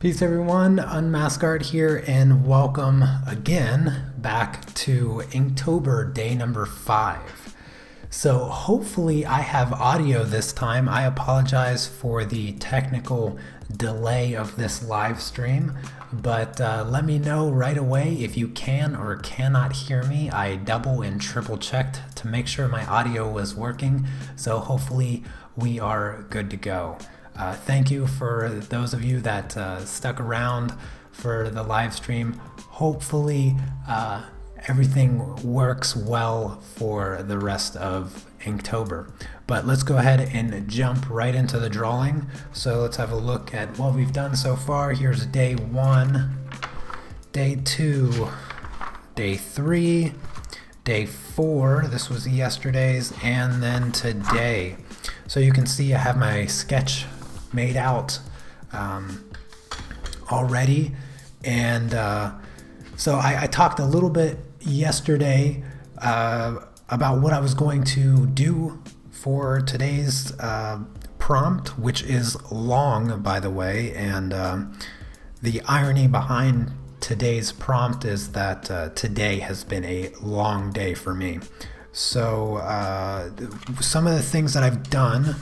Peace everyone, Unmask Art here, and welcome again back to Inktober day number 5. So hopefully I have audio this time. I apologize for the technical delay of this live stream, but let me know right away if you can or cannot hear me. I double and triple checked to make sure my audio was working, so hopefully we are good to go. Thank you for those of you that stuck around for the live stream. Hopefully everything works well for the rest of Inktober. But let's go ahead and jump right into the drawing. So let's have a look at what we've done so far. Here's day 1, day 2, day 3, day 4, this was yesterday's, and then today. So you can see I have my sketch made out already, and so I talked a little bit yesterday about what I was going to do for today's prompt, which is long, by the way, and the irony behind today's prompt is that today has been a long day for me. So some of the things that I've done,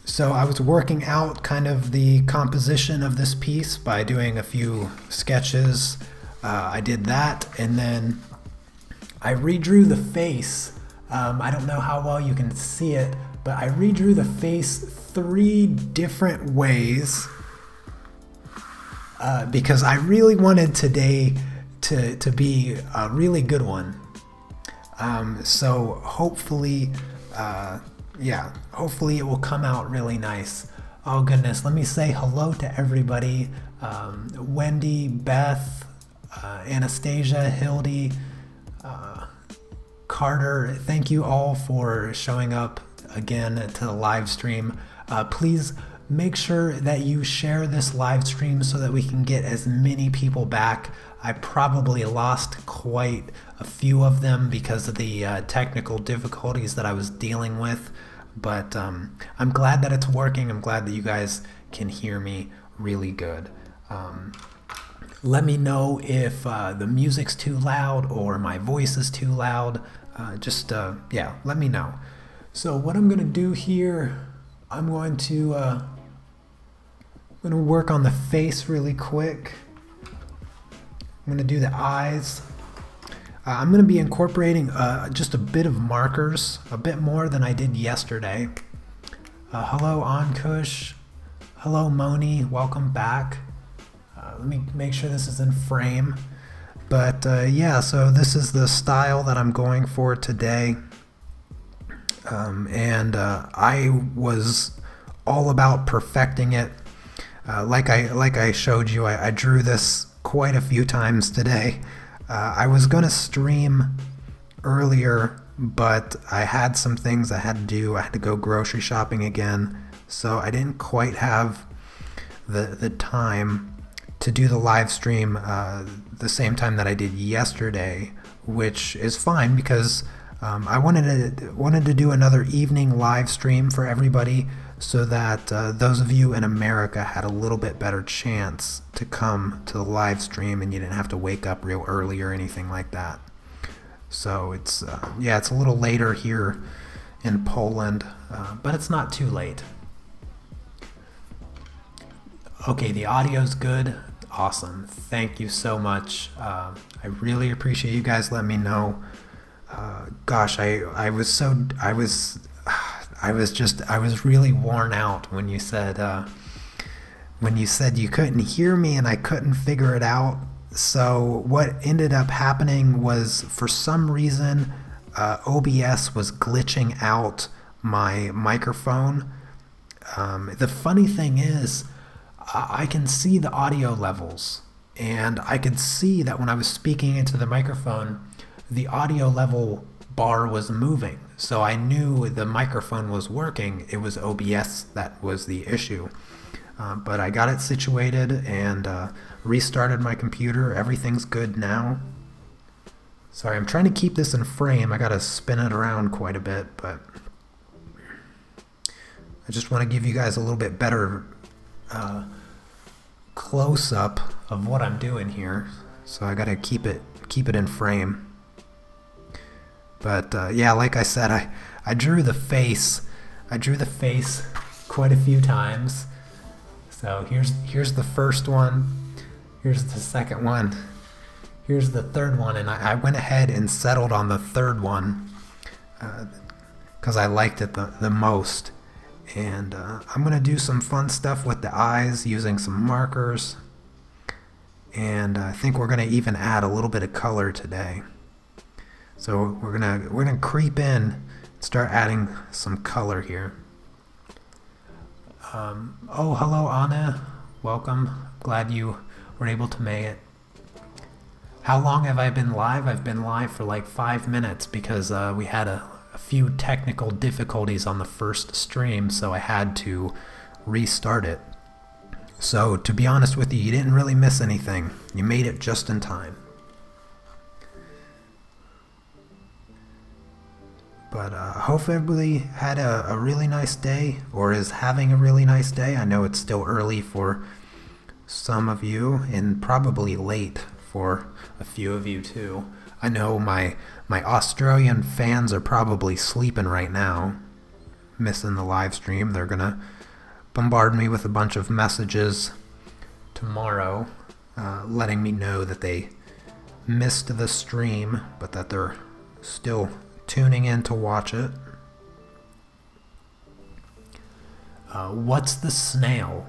so I was working out kind of the composition of this piece by doing a few sketches. I did that, and then I redrew the face. I don't know how well you can see it, but I redrew the face 3 different ways because I really wanted today to be a really good one. So hopefully, yeah, hopefully it will come out really nice. Oh goodness, let me say hello to everybody. Wendy, Beth, Anastasia, Hildy, Carter, thank you all for showing up again to the live stream. Please make sure that you share this live stream so that we can get as many people back. I probably lost quite a few of them because of the technical difficulties that I was dealing with, but I'm glad that it's working. I'm glad that you guys can hear me really good. Let me know if the music's too loud or my voice is too loud. Yeah, let me know. So what I'm gonna do here, I'm going to work on the face really quick. I'm going to do the eyes. I'm going to be incorporating just a bit of markers, a bit more than I did yesterday. Hello Ankush, hello Moni, welcome back. Let me make sure this is in frame. But yeah, so this is the style that I'm going for today. I was all about perfecting it. Like I showed you, I drew this quite a few times today. I was gonna stream earlier, but I had some things I had to do. I had to go grocery shopping again, so I didn't quite have the time to do the live stream the same time that I did yesterday, which is fine because I wanted to do another evening live stream for everybody, so that those of you in America had a little bit better chance to come to the live stream and you didn't have to wake up real early or anything like that. So it's yeah, it's a little later here in Poland, but it's not too late. Okay, the audio's good. Awesome. Thank you so much. I really appreciate you guys letting me know. Gosh, I was really worn out when you said you couldn't hear me and I couldn't figure it out. So what ended up happening was, for some reason, OBS was glitching out my microphone. The funny thing is, I can see the audio levels, and I could see that when I was speaking into the microphone, the audio level bar was moving. So I knew the microphone was working. It was OBS that was the issue. But I got it situated and restarted my computer. Everything's good now. Sorry, I'm trying to keep this in frame. I gotta spin it around quite a bit, but I just want to give you guys a little bit better close-up of what I'm doing here, so I gotta keep it in frame. But yeah, like I said, I drew the face. I drew the face quite a few times. So here's the first one. Here's the second one. Here's the third one, and I went ahead and settled on the third one because I liked it the most. And I'm gonna do some fun stuff with the eyes using some markers, and I think we're gonna even add a little bit of color today. So we're gonna creep in and start adding some color here. Oh, hello Anna, welcome. Glad you were able to make it. How long have I been live? I've been live for like 5 minutes because we had a few technical difficulties on the first stream, so I had to restart it. So to be honest with you, you didn't really miss anything. You made it just in time. But hope everybody had a really nice day, or is having a really nice day. I know it's still early for some of you, and probably late for a few of you too. I know my Australian fans are probably sleeping right now, missing the live stream. They're gonna bombard me with a bunch of messages tomorrow, letting me know that they missed the stream, but that they're still tuning in to watch it. What's the snail?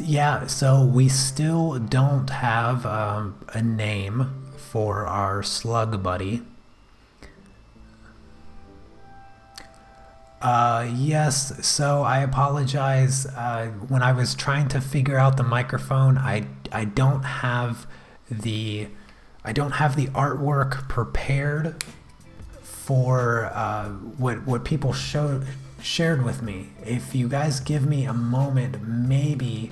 Yeah, so we still don't have a name for our slug buddy. Yes, so I apologize. When I was trying to figure out the microphone, I don't have the artwork prepared for what people shared with me. If you guys give me a moment, maybe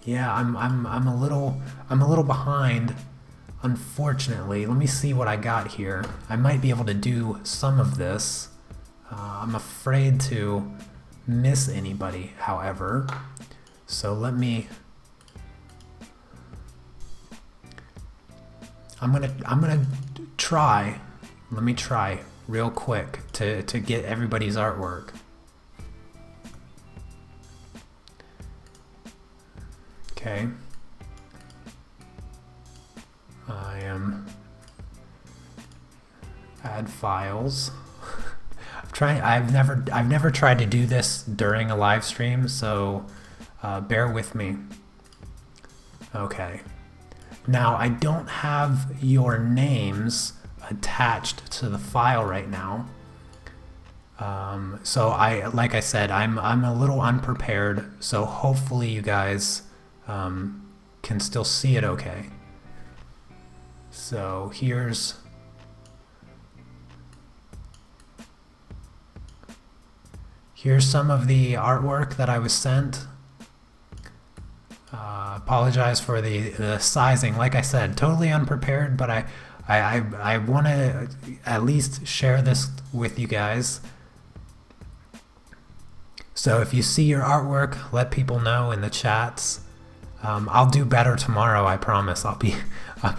yeah, I'm a little behind, unfortunately. Let me see what I got here. I might be able to do some of this. I'm afraid to miss anybody, however. So let me I'm gonna try. Let me try real quick to get everybody's artwork. Okay. I am add files. I've never tried to do this during a live stream, so bear with me. Okay. Now I don't have your names attached to the file right now. So like I said, I'm a little unprepared, so hopefully you guys can still see it okay. So here's some of the artwork that I was sent. Apologize for the sizing. Like I said, totally unprepared, but I want to at least share this with you guys. So if you see your artwork, let people know in the chats. I'll do better tomorrow, I promise. I'll be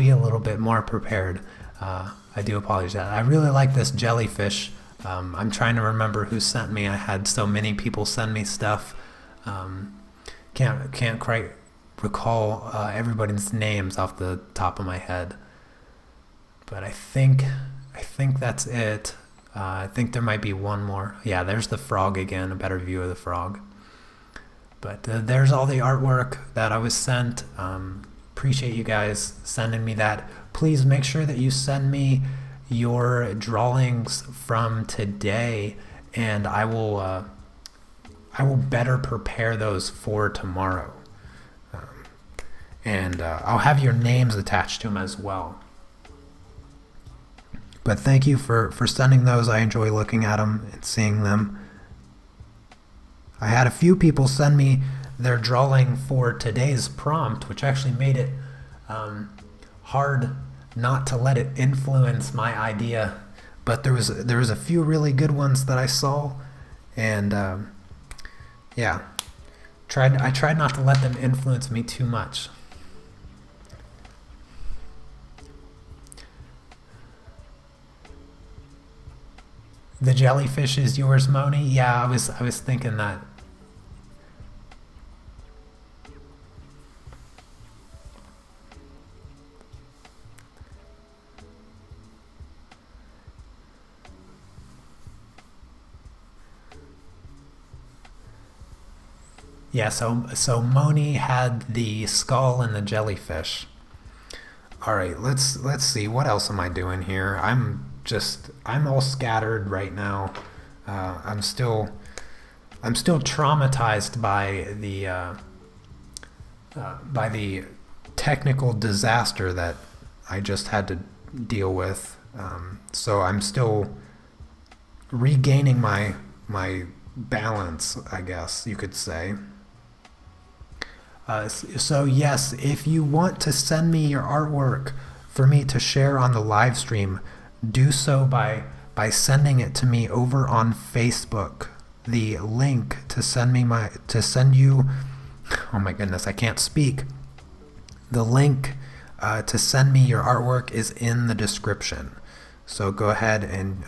a little bit more prepared. I do apologize. I really like this jellyfish. I'm trying to remember who sent me. I had so many people send me stuff. Can't quite recall everybody's names off the top of my head. But I think that's it. I think there might be one more. Yeah, there's the frog again, a better view of the frog. But there's all the artwork that I was sent. Appreciate you guys sending me that. Please make sure that you send me your drawings from today, and I will better prepare those for tomorrow. And I'll have your names attached to them as well. But thank you for sending those. I enjoy looking at them and seeing them. I had a few people send me their drawing for today's prompt, which actually made it hard not to let it influence my idea. But there was a few really good ones that I saw, and yeah, I tried not to let them influence me too much. The jellyfish is yours, Moni? Yeah, I was thinking that. Yeah, so Moni had the skull and the jellyfish. All right, let's see, what else am I doing here? I'm all scattered right now. I'm still traumatized by the technical disaster that I just had to deal with. So I'm still regaining my balance, I guess you could say. So yes, if you want to send me your artwork for me to share on the live stream, do so by sending it to me over on Facebook. The link to send you, oh my goodness, I can't speak. The link to send me your artwork is in the description. So go ahead and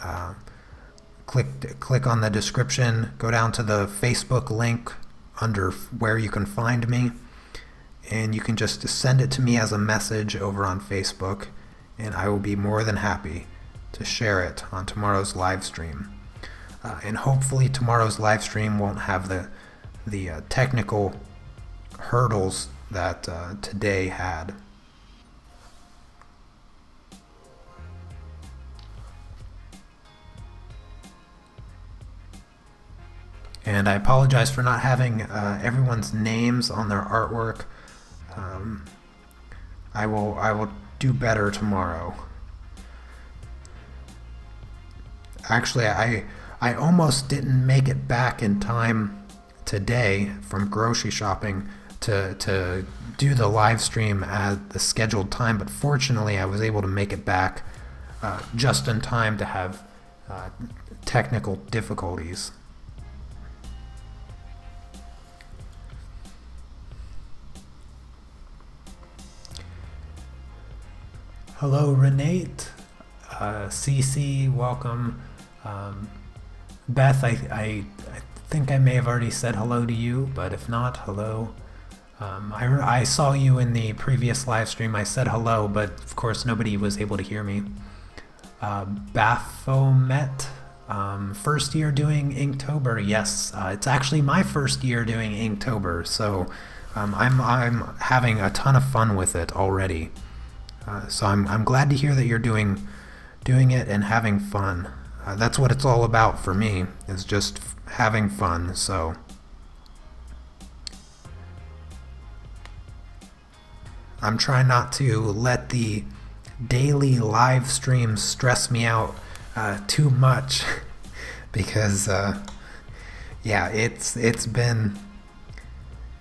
click on the description, go down to the Facebook link under where you can find me, and you can just send it to me as a message over on Facebook, and I will be more than happy to share it on tomorrow's live stream. And hopefully tomorrow's live stream won't have the technical hurdles that today had. And I apologize for not having everyone's names on their artwork. I will do better tomorrow. Actually, I almost didn't make it back in time today from grocery shopping to do the live stream at the scheduled time, but fortunately I was able to make it back just in time to have technical difficulties. Hello, Renate. CC, welcome. Beth, I think I may have already said hello to you, but if not, hello. I saw you in the previous live stream. I said hello, but of course nobody was able to hear me. Baphomet, first year doing Inktober. Yes, it's actually my first year doing Inktober, so I'm having a ton of fun with it already. So I'm glad to hear that you're doing it and having fun. That's what it's all about for me, is just having fun. So I'm trying not to let the daily live streams stress me out too much because yeah, it's been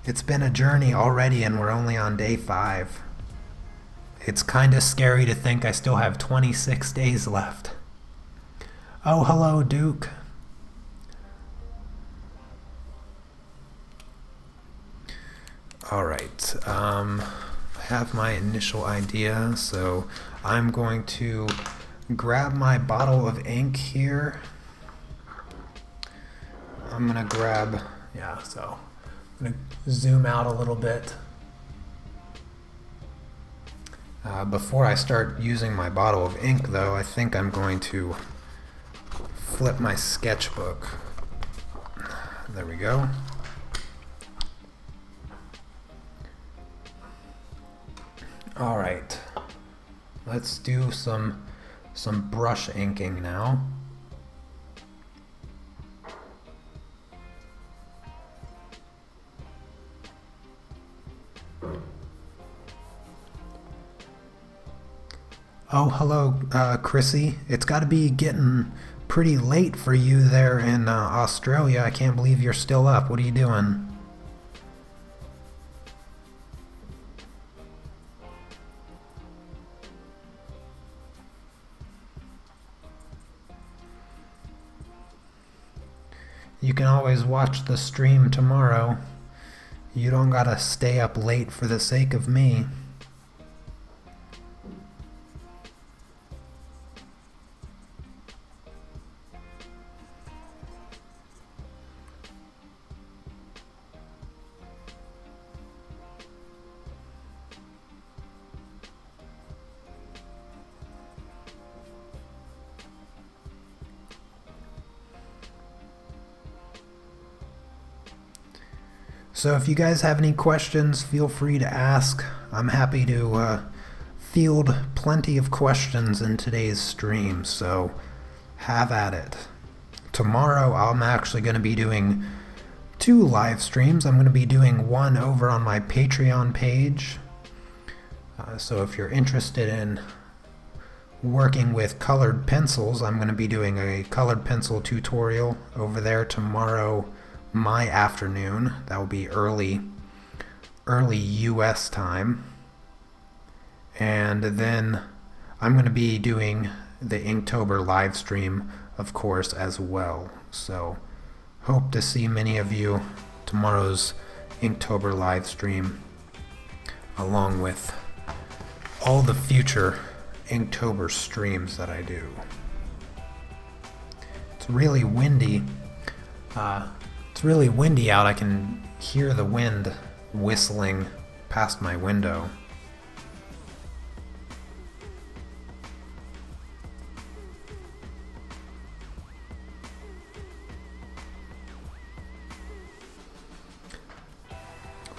a journey already, and we're only on day 5. It's kind of scary to think I still have 26 days left. Oh, hello, Duke. All right, I have my initial idea, so I'm going to grab my bottle of ink here. I'm gonna grab, yeah, so I'm gonna zoom out a little bit. Before I start using my bottle of ink, though, I think I'm going to flip my sketchbook. There we go. All right, let's do some brush inking now. Oh, hello, Chrissy. It's got to be getting pretty late for you there in Australia. I can't believe you're still up. What are you doing? You can always watch the stream tomorrow. You don't gotta stay up late for the sake of me. So if you guys have any questions, feel free to ask. I'm happy to field plenty of questions in today's stream, so have at it. Tomorrow I'm actually going to be doing 2 live streams. I'm going to be doing one over on my Patreon page. So if you're interested in working with colored pencils, I'm going to be doing a colored pencil tutorial over there tomorrow my afternoon. That will be early US time. And then I'm going to be doing the Inktober live stream, of course, as well. So hope to see many of you tomorrow's Inktober live stream, along with all the future Inktober streams that I do. It's really windy. It's really windy out. I can hear the wind whistling past my window.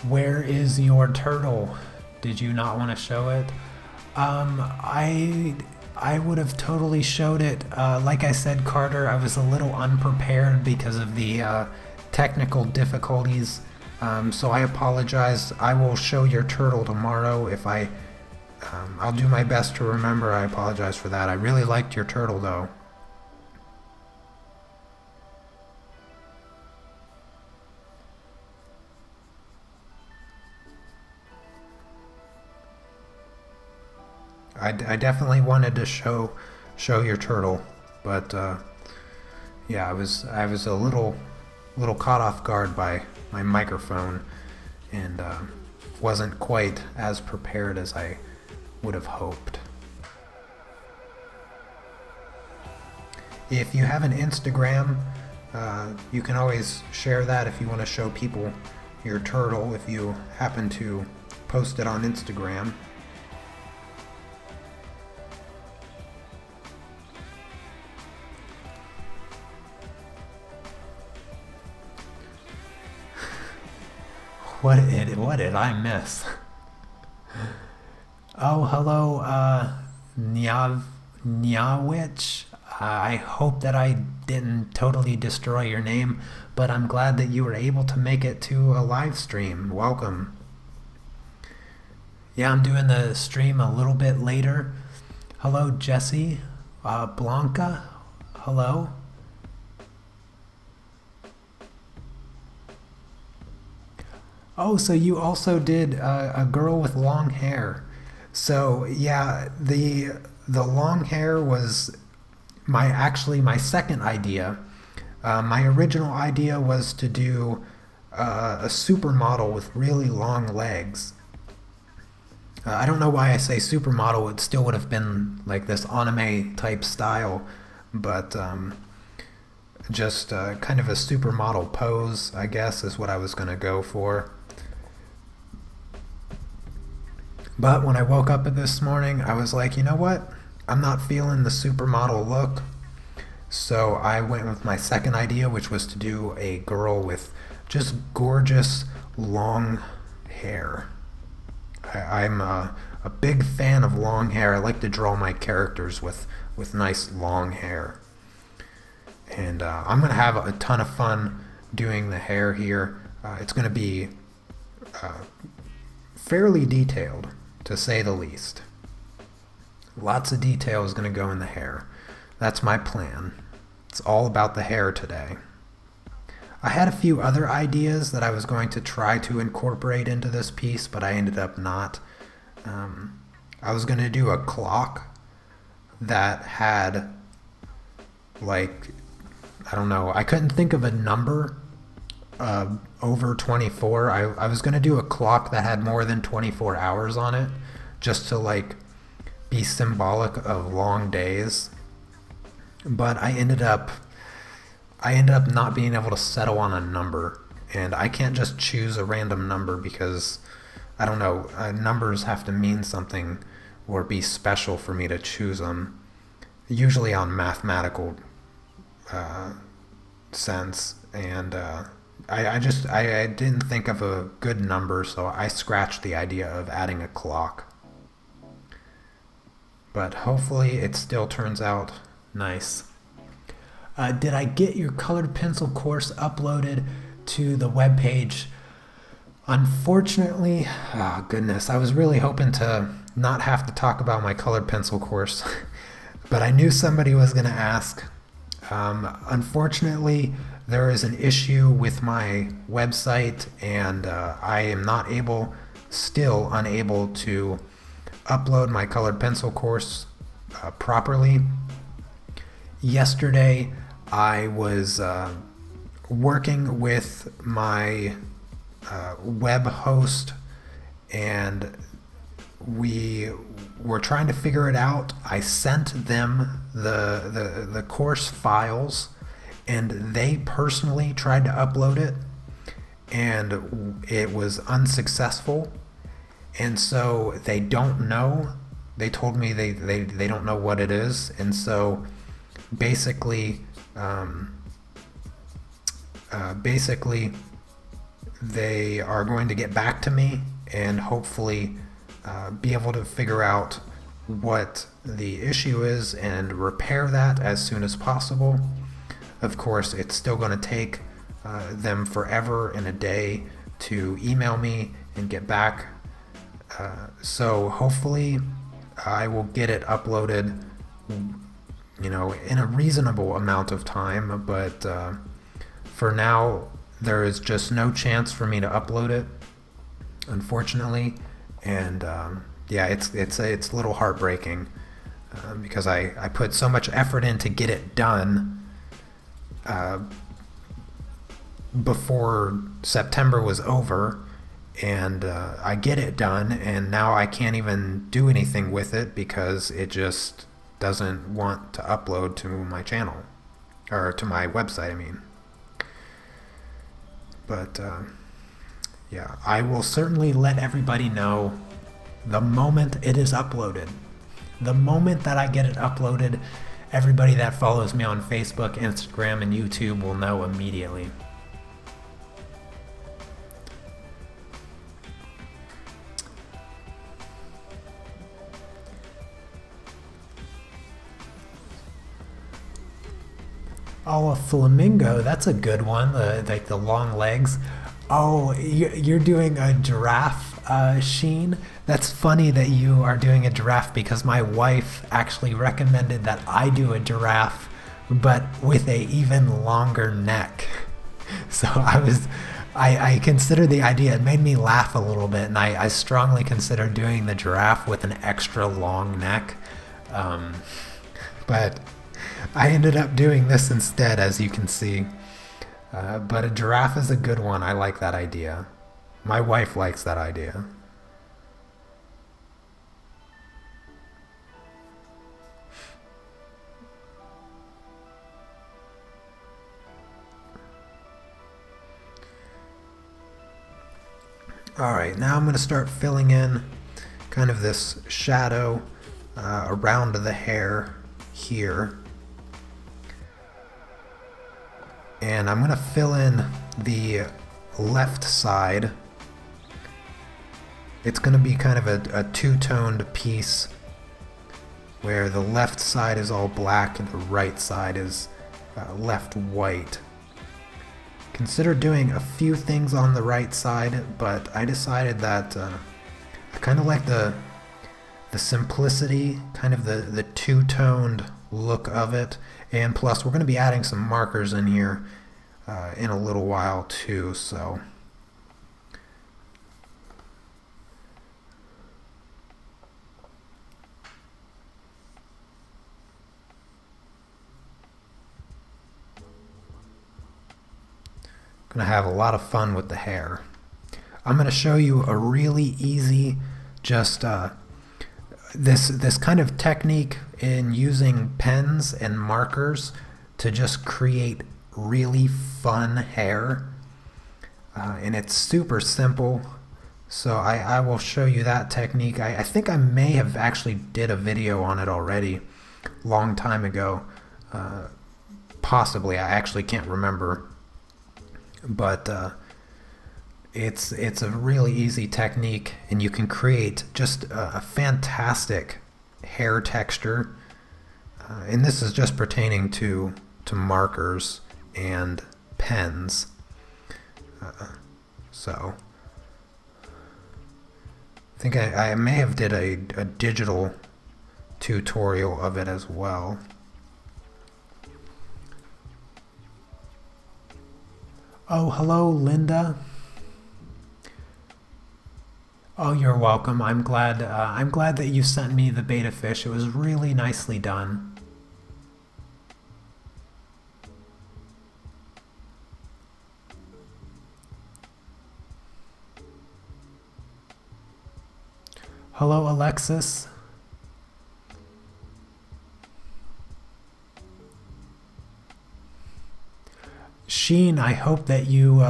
Where is your turtle? Did you not want to show it? I would have totally showed it. Like I said, Carter, I was a little unprepared because of the technical difficulties, so I apologize. I will show your turtle tomorrow. If I'll do my best to remember. I apologize for that. I really liked your turtle though. I definitely wanted to show your turtle, but yeah, I was a little caught off guard by my microphone, and wasn't quite as prepared as I would have hoped. If you have an Instagram, you can always share that if you want to show people your turtle, if you happen to post it on Instagram. What did I miss? Oh, hello, Nyawich. I hope that I didn't totally destroy your name, but I'm glad that you were able to make it to a live stream. Welcome. Yeah, I'm doing the stream a little bit later. Hello, Jesse. Blanca. Hello. Oh, so you also did a girl with long hair. So yeah, the long hair was actually my second idea. My original idea was to do a supermodel with really long legs. I don't know why I say supermodel. It still would have been like this anime type style, but just kind of a supermodel pose, I guess, is what I was going to go for. But when I woke up this morning, I was like, you know what? I'm not feeling the supermodel look. So I went with my second idea, which was to do a girl with just gorgeous long hair. I'm a big fan of long hair. I like to draw my characters with nice long hair. And I'm going to have a ton of fun doing the hair here. It's going to be fairly detailed, to say the least. Lots of detail is going to go in the hair. That's my plan. It's all about the hair today. I had a few other ideas that I was going to try to incorporate into this piece, but I ended up not. I was going to do a clock that had, like, I don't know, I couldn't think of a number over 24. I was going to do a clock that had more than 24 hours on it, just to like be symbolic of long days. But I ended up not being able to settle on a number, and I can't just choose a random number because I don't know, numbers have to mean something or be special for me to choose them, usually on mathematical sense. And I didn't think of a good number, so I scratched the idea of adding a clock. But hopefully it still turns out nice. Did I get your colored pencil course uploaded to the webpage? Unfortunately, oh goodness, I was really hoping to not have to talk about my colored pencil course, but I knew somebody was going to ask. Unfortunately, there is an issue with my website, and I am still unable to upload my colored pencil course properly. Yesterday, I was working with my web host, and we were trying to figure it out. I sent them the course files, and they personally tried to upload it, and it was unsuccessful. And so they don't know. They told me they don't know what it is, and so basically they are going to get back to me and hopefully be able to figure out what the issue is and repair that as soon as possible. Of course, it's still going to take them forever and a day to email me and get back. So hopefully I will get it uploaded, you know, in a reasonable amount of time, but for now there is just no chance for me to upload it, unfortunately. And yeah, it's a little heartbreaking because I put so much effort in to get it done before September was over, and I get it done, and now I can't even do anything with it because it just doesn't want to upload to my channel, or to my website, I mean. But yeah, I will certainly let everybody know the moment it is uploaded. The moment that I get it uploaded, everybody that follows me on Facebook, Instagram, and YouTube will know immediately. Oh, a flamingo, that's a good one, like the long legs. Oh, you're doing a giraffe, Sheen? That's funny that you are doing a giraffe because my wife actually recommended that I do a giraffe, but with a even longer neck. So I considered the idea. It made me laugh a little bit, and I strongly considered doing the giraffe with an extra long neck. But I ended up doing this instead, as you can see. But a giraffe is a good one. I like that idea. My wife likes that idea. Alright, now I'm going to start filling in kind of this shadow around the hair here. And I'm going to fill in the left side. It's going to be kind of a two-toned piece where the left side is all black and the right side is left white. Consider doing a few things on the right side, but I decided that I kind of like the simplicity, kind of the two-toned look of it. And plus, we're going to be adding some markers in here in a little while too, so gonna have a lot of fun with the hair. I'm gonna show you a really easy, just this kind of technique in using pens and markers to just create really fun hair, and it's super simple. So I will show you that technique. I think I may have actually did a video on it already long time ago, possibly. I actually can't remember, but it's a really easy technique, and you can create just a fantastic hair texture, and this is just pertaining to markers and pens. So I think I may have did a digital tutorial of it as well. Oh, hello, Linda. Oh, you're welcome. I'm glad that you sent me the betta fish. It was really nicely done. Hello, Alexis. Sheen, I hope that you,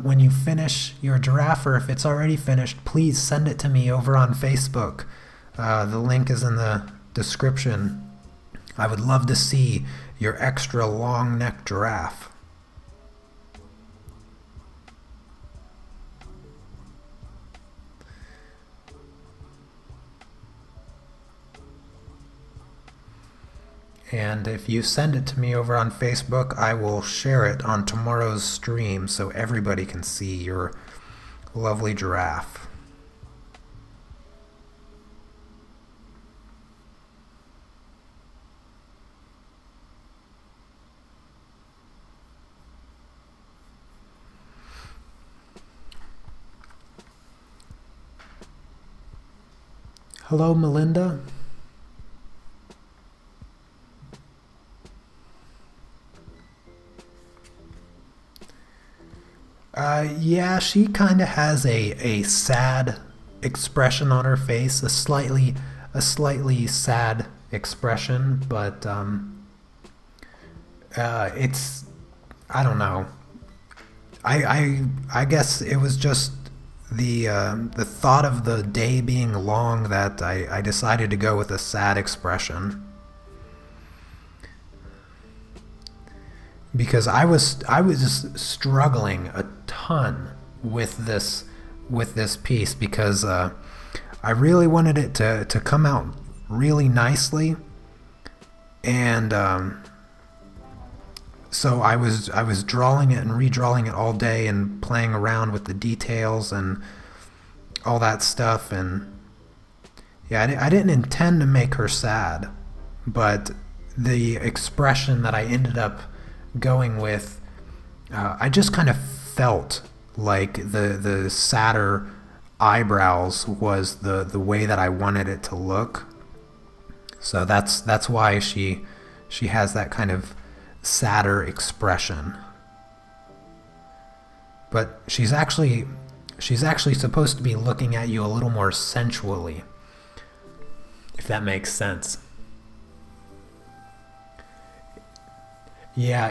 when you finish your giraffe, or if it's already finished, please send it to me over on Facebook. The link is in the description. I would love to see your extra long neck giraffe. And if you send it to me over on Facebook, I will share it on tomorrow's stream so everybody can see your lovely giraffe. Hello, Melinda. Yeah, she kind of has a sad expression on her face, a slightly sad expression, but it's, I don't know. I guess it was just the thought of the day being long that I decided to go with a sad expression. Because I was just struggling a ton with this piece, because I really wanted it to come out really nicely, and so I was drawing it and redrawing it all day and playing around with the details and all that stuff, and yeah, I didn't intend to make her sad, but the expression that I ended up going with, I just kind of felt like the sadder eyebrows was the way that I wanted it to look. So that's why she has that kind of sadder expression. But she's actually supposed to be looking at you a little more sensually, if that makes sense. Yeah,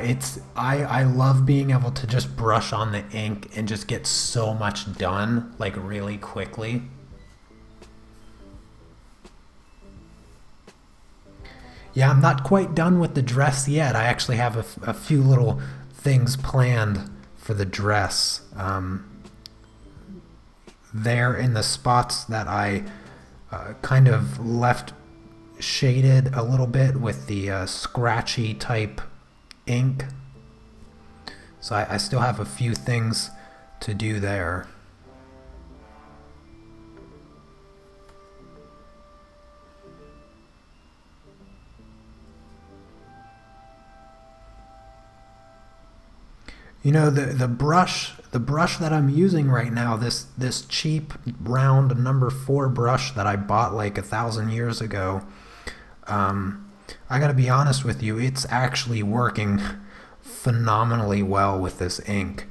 I love being able to just brush on the ink and just get so much done, like, really quickly. Yeah, I'm not quite done with the dress yet. I actually have a few little things planned for the dress. There in the spots that I kind of left shaded a little bit with the scratchy type ink. So I still have a few things to do there. You know, the brush that I'm using right now, this cheap round number 4 brush that I bought like 1,000 years ago, I gotta be honest with you, it's actually working phenomenally well with this ink.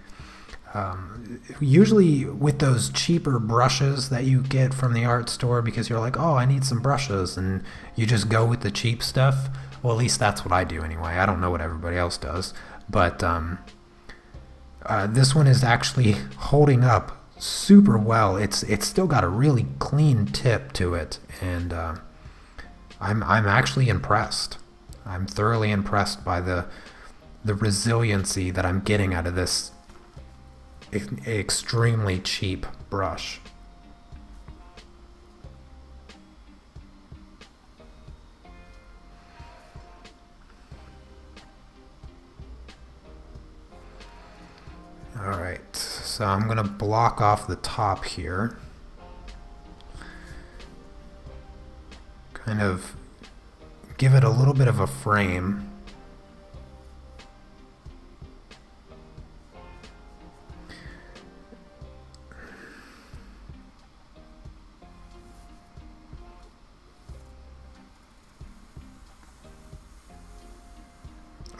Usually with those cheaper brushes that you get from the art store because you're like, oh, I need some brushes, and you just go with the cheap stuff. Well, at least that's what I do anyway. I don't know what everybody else does. But this one is actually holding up super well. It's still got a really clean tip to it, and I'm actually impressed. I'm thoroughly impressed by the resiliency that I'm getting out of this extremely cheap brush. Alright, so I'm going to block off the top here. Kind of give it a little bit of a frame.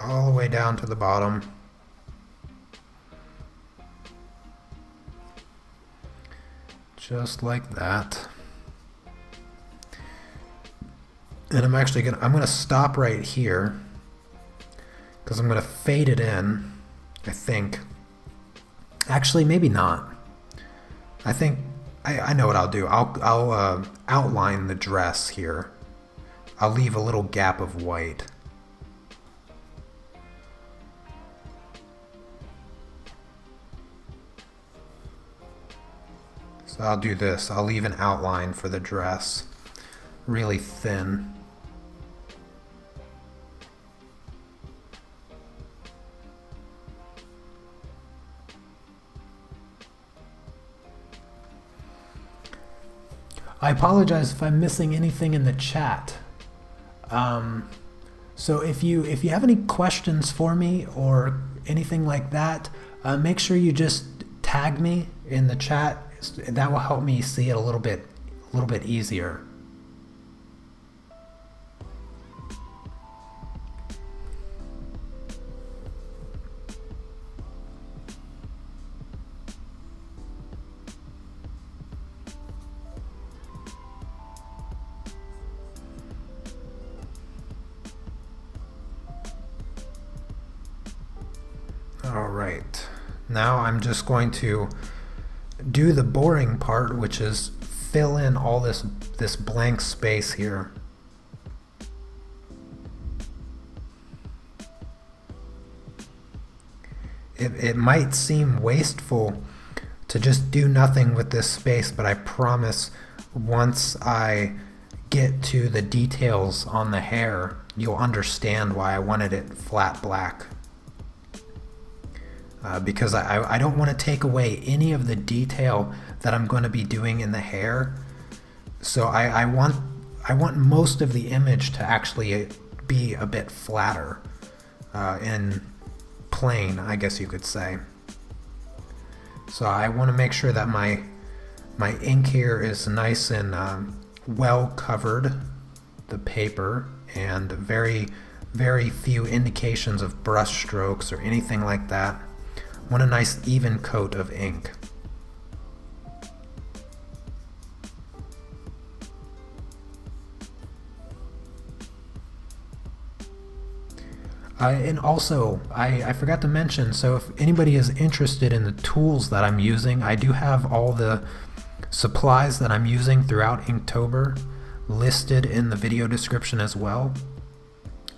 All the way down to the bottom. Just like that. And I'm gonna stop right here because I'm gonna fade it in, I think. Actually, maybe not. I think I know what I'll do. I'll outline the dress here. I'll leave a little gap of white. So I'll do this. I'll leave an outline for the dress, really thin. I apologize if I'm missing anything in the chat. So if you have any questions for me or anything like that, make sure you just tag me in the chat. That will help me see it a little bit easier. All right, now I'm just going to do the boring part, which is fill in all this blank space here. It might seem wasteful to just do nothing with this space, but I promise once I get to the details on the hair, you'll understand why I wanted it flat black. Because I don't want to take away any of the detail that I'm going to be doing in the hair. So I want most of the image to actually be a bit flatter and plain, I guess you could say. So I want to make sure that my ink here is nice and well covered, the paper, and very few indications of brush strokes or anything like that. Want a nice even coat of ink. And also, I forgot to mention, so if anybody is interested in the tools that I'm using, I do have all the supplies that I'm using throughout Inktober listed in the video description as well.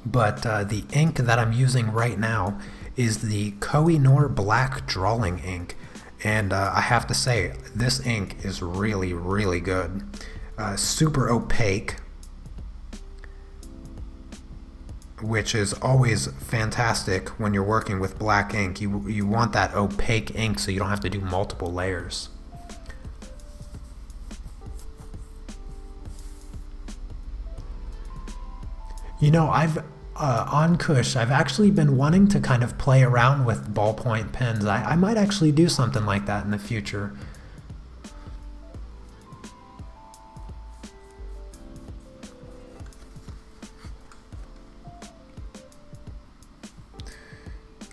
But the ink that I'm using right now is the Koh-I-Noor black drawing ink, and I have to say this ink is really good. Super opaque, which is always fantastic when you're working with black ink. You want that opaque ink so you don't have to do multiple layers. You know, on Kush, I've actually been wanting to kind of play around with ballpoint pens. I might actually do something like that in the future.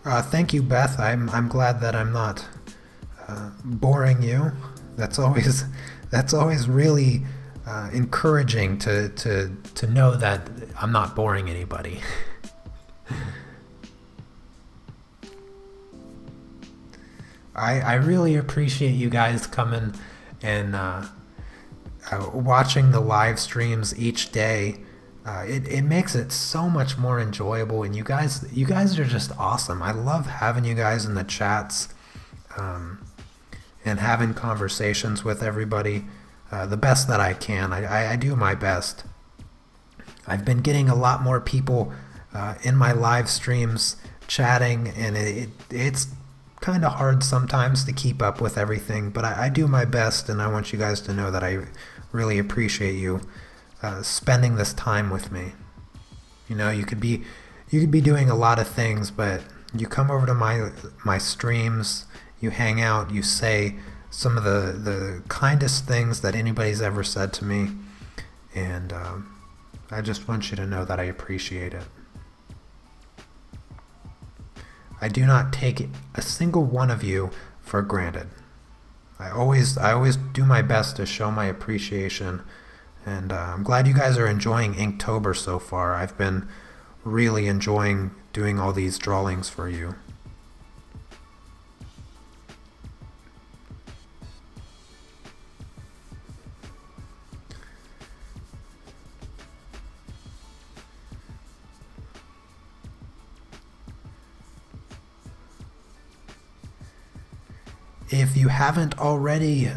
Thank you, Beth. I'm glad that I'm not boring you. That's always really encouraging to know that I'm not boring anybody. I really appreciate you guys coming and watching the live streams each day. It makes it so much more enjoyable, and you guys are just awesome. I love having you guys in the chats and having conversations with everybody the best that I can. I do my best. I've been getting a lot more people in my live streams chatting, and it's kind of hard sometimes to keep up with everything, but I do my best, and I want you guys to know that I really appreciate you spending this time with me. You know, you could be doing a lot of things, but you come over to my streams, you hang out, you say some of the kindest things that anybody's ever said to me, and I just want you to know that I appreciate it. I do not take a single one of you for granted. I always do my best to show my appreciation, and I'm glad you guys are enjoying Inktober so far. I've been really enjoying doing all these drawings for you. If you haven't already,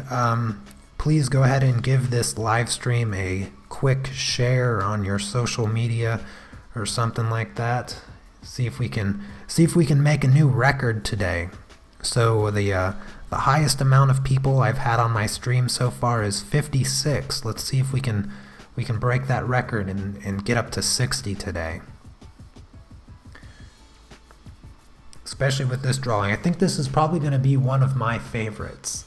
please go ahead and give this live stream a quick share on your social media or something like that. See if we can make a new record today. So the highest amount of people I've had on my stream so far is 56. Let's see if we can break that record and get up to 60 today. Especially with this drawing. I think this is probably going to be one of my favorites.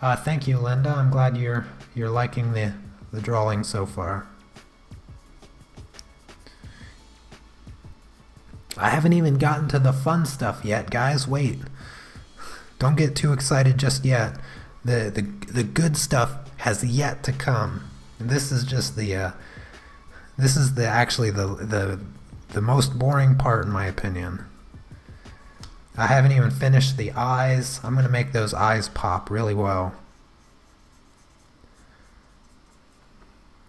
Thank you, Linda. I'm glad you're liking the drawing so far. I haven't even gotten to the fun stuff yet, guys. Wait. Don't get too excited just yet. The good stuff has yet to come. And this is just actually the most boring part in my opinion. I haven't even finished the eyes. I'm gonna make those eyes pop really well.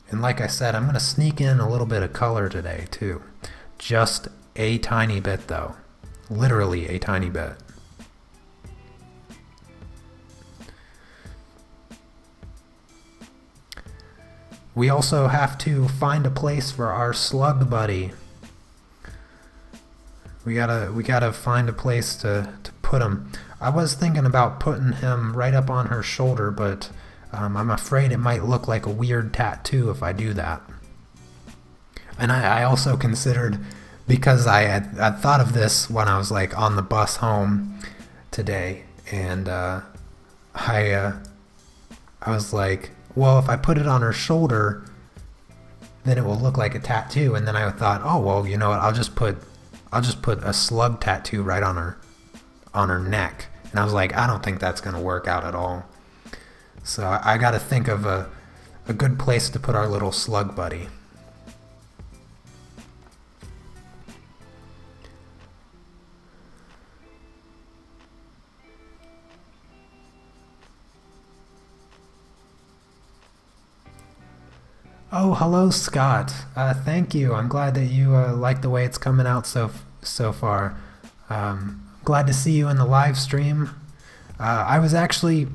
And like I said, I'm gonna sneak in a little bit of color today too. Just a tiny bit though. Literally a tiny bit. We also have to find a place for our slug buddy. We gotta find a place to put him. I was thinking about putting him right up on her shoulder, but I'm afraid it might look like a weird tattoo if I do that. And I also considered, because I thought of this when I was like on the bus home today, and I was like, well, if I put it on her shoulder, then it will look like a tattoo. And then I thought, oh well, you know what? I'll just put a slug tattoo right on her neck. And I was like, I don't think that's gonna work out at all. So I got to think of a good place to put our little slug buddy. Oh, hello, Scott. Thank you. I'm glad that you like the way it's coming out so far. Glad to see you in the live stream. I was actually,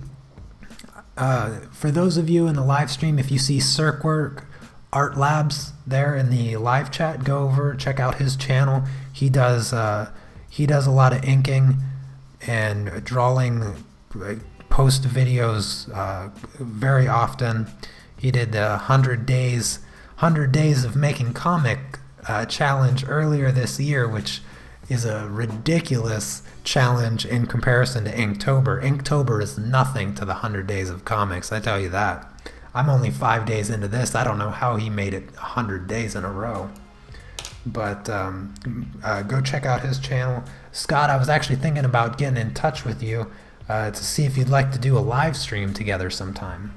for those of you in the live stream, if you see Circwork Art Labs there in the live chat, go over, check out his channel. He does a lot of inking and drawing, post videos very often. He did the 100 days of making comic challenge earlier this year, which is a ridiculous challenge in comparison to Inktober. Inktober is nothing to the 100 days of comics, I tell you that. I'm only 5 days into this. I don't know how he made it 100 days in a row. But go check out his channel. Scott, I was actually thinking about getting in touch with you to see if you'd like to do a live stream together sometime.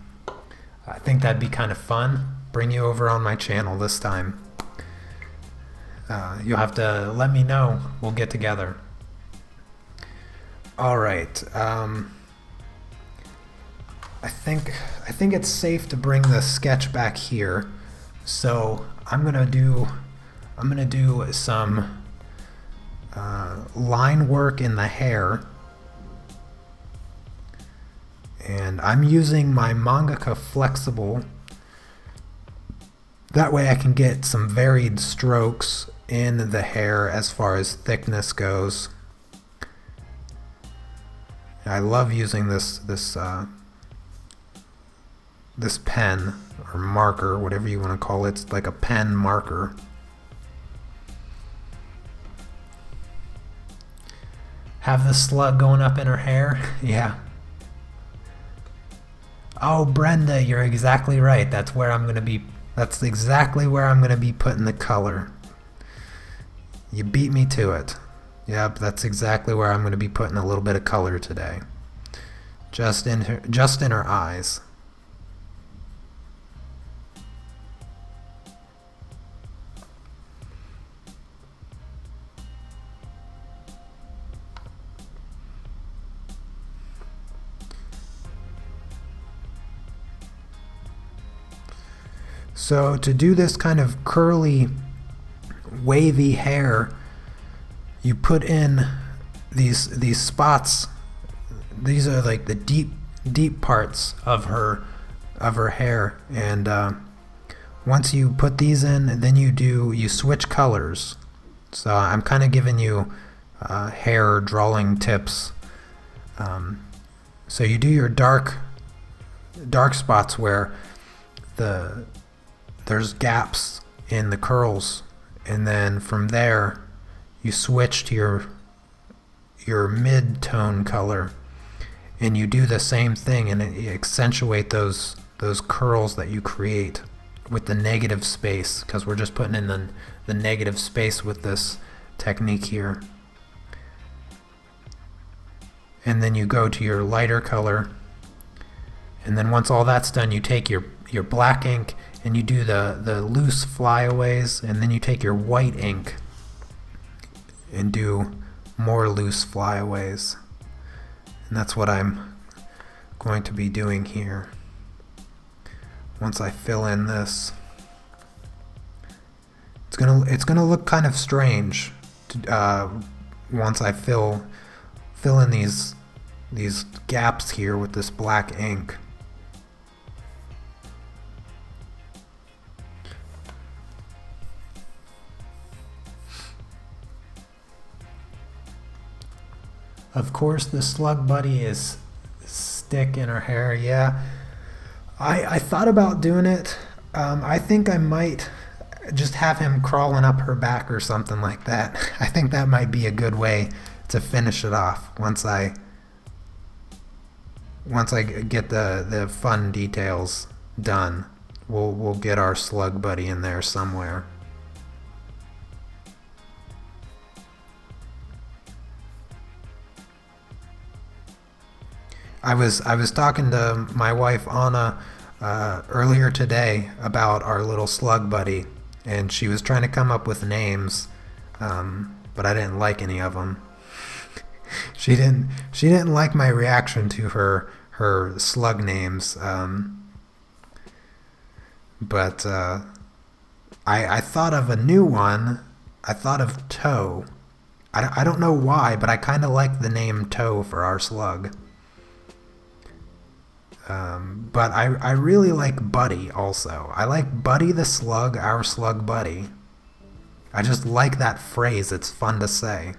I think that'd be kind of fun. Bring you over on my channel this time. You'll have to let me know. We'll get together. All right. I think it's safe to bring the sketch back here. So I'm gonna do some line work in the hair, and I'm using my Mangaka Flexible. That way I can get some varied strokes in the hair as far as thickness goes. I love using this pen or marker, whatever you want to call it. It's like a pen marker. Have the slug going up in her hair? Yeah. Oh, Brenda, you're exactly right. That's exactly where I'm gonna be putting the color. You beat me to it. Yep, that's exactly where I'm gonna be putting a little bit of color today. Just in her eyes. So to do this kind of curly, wavy hair, you put in these spots. These are like the deep parts of her hair, and once you put these in, then you switch colors. So I'm kind of giving you hair drawing tips. So you do your dark spots where there's gaps in the curls, and then from there you switch to your mid-tone color, and you do the same thing, and you accentuate those curls that you create with the negative space, because we're just putting in the negative space with this technique here. And then you go to your lighter color, and then once all that's done, you take your black ink and you do the loose flyaways, and then you take your white ink and do more loose flyaways. And that's what I'm going to be doing here. Once I fill in this, it's gonna look kind of strange once I fill in these gaps here with this black ink. Of course, the slug buddy is stick in her hair. Yeah, I thought about doing it. I think I might just have him crawling up her back or something like that. I think that might be a good way to finish it off once I get the fun details done. We'll get our slug buddy in there somewhere. I was talking to my wife Anna earlier today about our little slug buddy, and she was trying to come up with names, but I didn't like any of them. She didn't like my reaction to her slug names, but I thought of a new one. I thought of Toe. I don't know why, but I kind of like the name Toe for our slug. But I really like Buddy also. I like Buddy the Slug, our slug buddy. I just like that phrase. It's fun to say.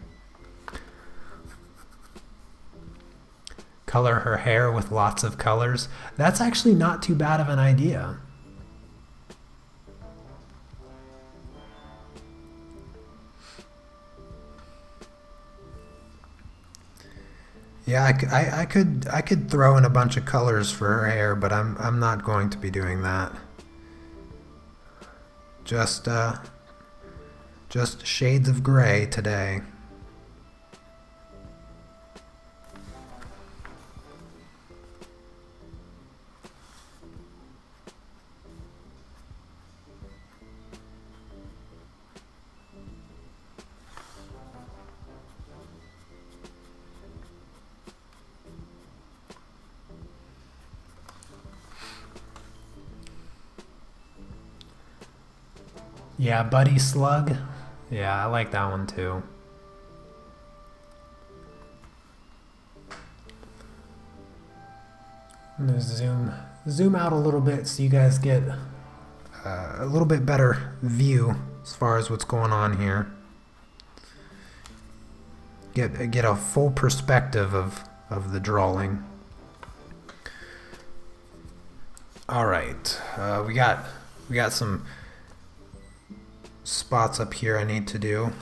Color her hair with lots of colors. That's actually not too bad of an idea. Yeah, I could throw in a bunch of colors for her hair, but I'm not going to be doing that. Just shades of gray today. Yeah, Buddy Slug. Yeah, I like that one too. I'm gonna zoom out a little bit so you guys get a little bit better view as far as what's going on here. Get a full perspective of the drawing. All right, we got some spots up here I need to do.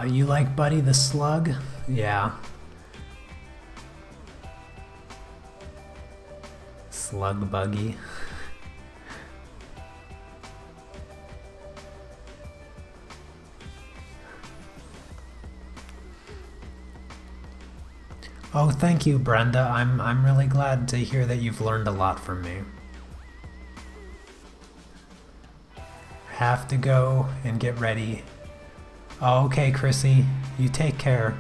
You like Buddy the Slug? Yeah. Slug Buggy. Oh, thank you, Brenda. I'm really glad to hear that you've learned a lot from me. Have to go and get ready. Oh, okay, Chrissy. You take care.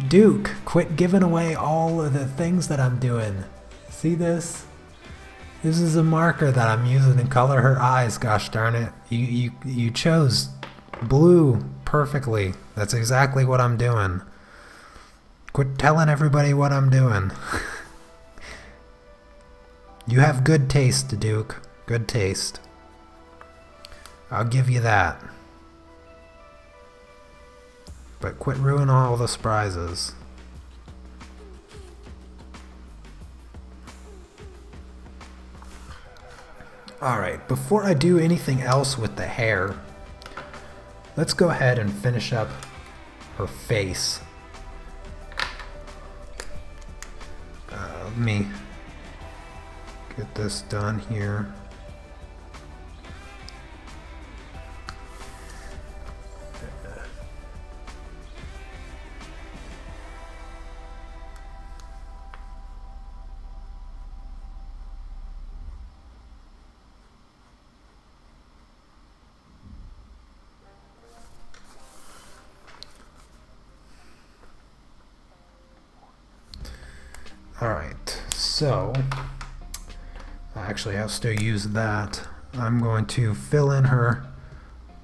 Duke, quit giving away all of the things that I'm doing. See this? This is a marker that I'm using to color her eyes, gosh darn it. You chose blue perfectly. That's exactly what I'm doing. Quit telling everybody what I'm doing. You have good taste, Duke. Good taste. I'll give you that. But quit ruining all the surprises. Alright, before I do anything else with the hair, let's go ahead and finish up her face. Let me get this done here. Alright, so actually I'll still use that. I'm going to fill in her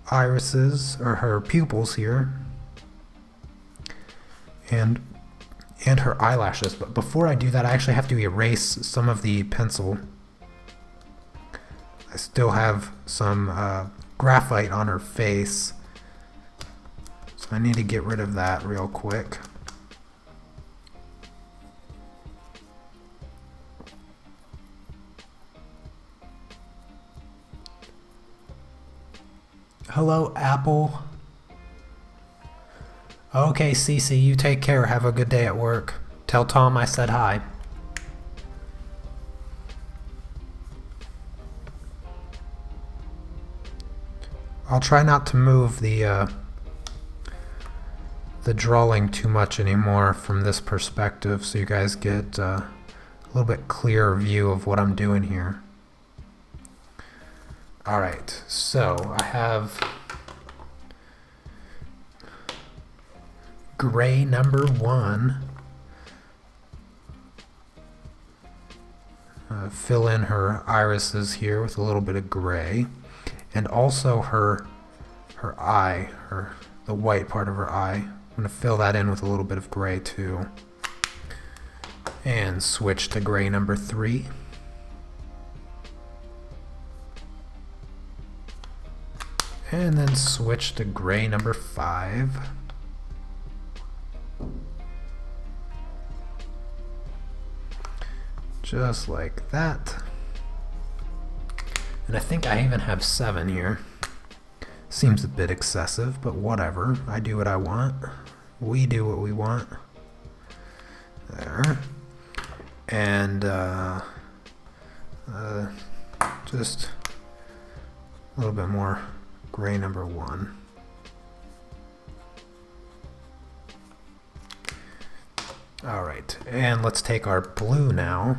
irises, or her pupils here, and her eyelashes. But before I do that, I actually have to erase some of the pencil. I still have some graphite on her face, so I need to get rid of that real quick. Hello, Apple. Okay, Cece, you take care. Have a good day at work. Tell Tom I said hi. I'll try not to move the drawing too much anymore from this perspective, so you guys get a little bit clearer view of what I'm doing here. Alright, so I have gray number 1. Fill in her irises here with a little bit of gray, and also her eye, the white part of her eye. I'm going to fill that in with a little bit of gray too. And switch to gray number 3. And then switch to gray number 5. Just like that. And I think I even have 7 here. Seems a bit excessive, but whatever. I do what I want. We do what we want. There. And just a little bit more gray number 1. Alright, and let's take our blue now.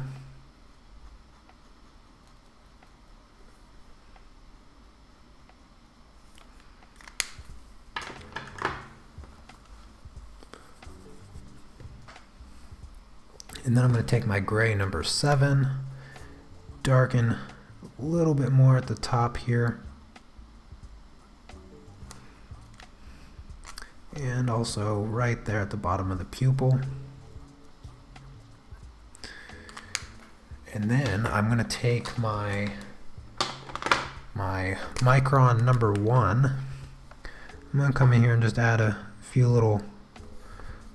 And then I'm going to take my gray number 7, darken a little bit more at the top here, and also right there at the bottom of the pupil. And then I'm going to take my Micron number 1. I'm going to come in here and just add a few little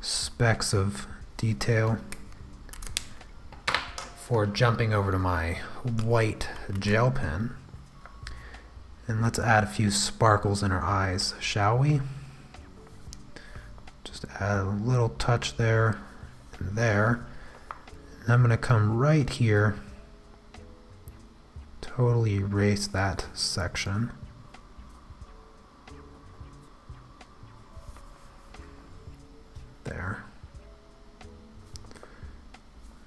specks of detail for jumping over to my white gel pen. And let's add a few sparkles in her eyes, shall we? Just add a little touch there and there. And I'm going to come right here, totally erase that section. There.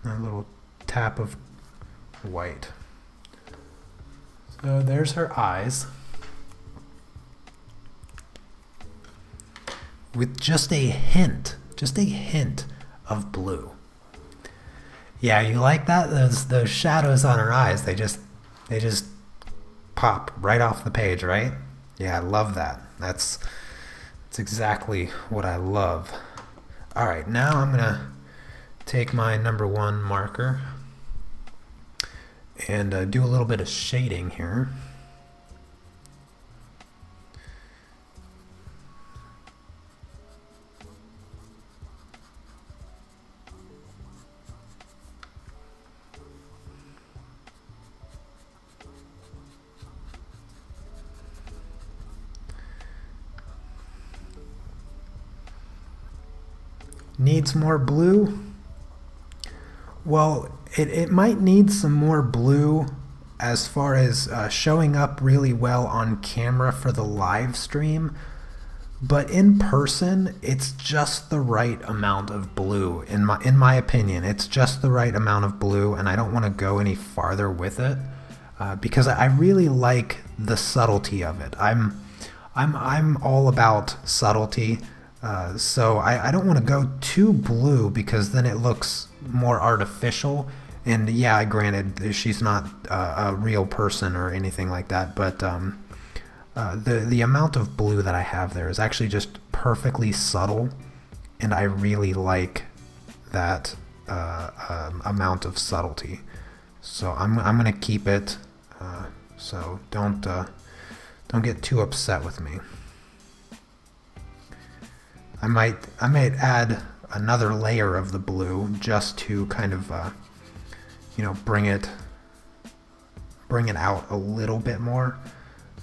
A little tap of white. So there's her eyes. With just a hint of blue. Yeah, you like that? Those shadows on her eyes, they just pop right off the page, right? Yeah, I love that. That's exactly what I love. All right, now I'm gonna take my number 1 marker and do a little bit of shading here. Needs more blue? Well, it might need some more blue as far as showing up really well on camera for the live stream, but in person it's just the right amount of blue. In my opinion, it's just the right amount of blue, and I don't want to go any farther with it because I really like the subtlety of it. I'm all about subtlety. So I don't want to go too blue because then it looks more artificial. And yeah, granted, she's not a real person or anything like that, but the amount of blue that I have there is actually just perfectly subtle, and I really like that amount of subtlety. So I'm gonna keep it. So don't get too upset with me. I might add another layer of the blue just to kind of you know, bring it out a little bit more,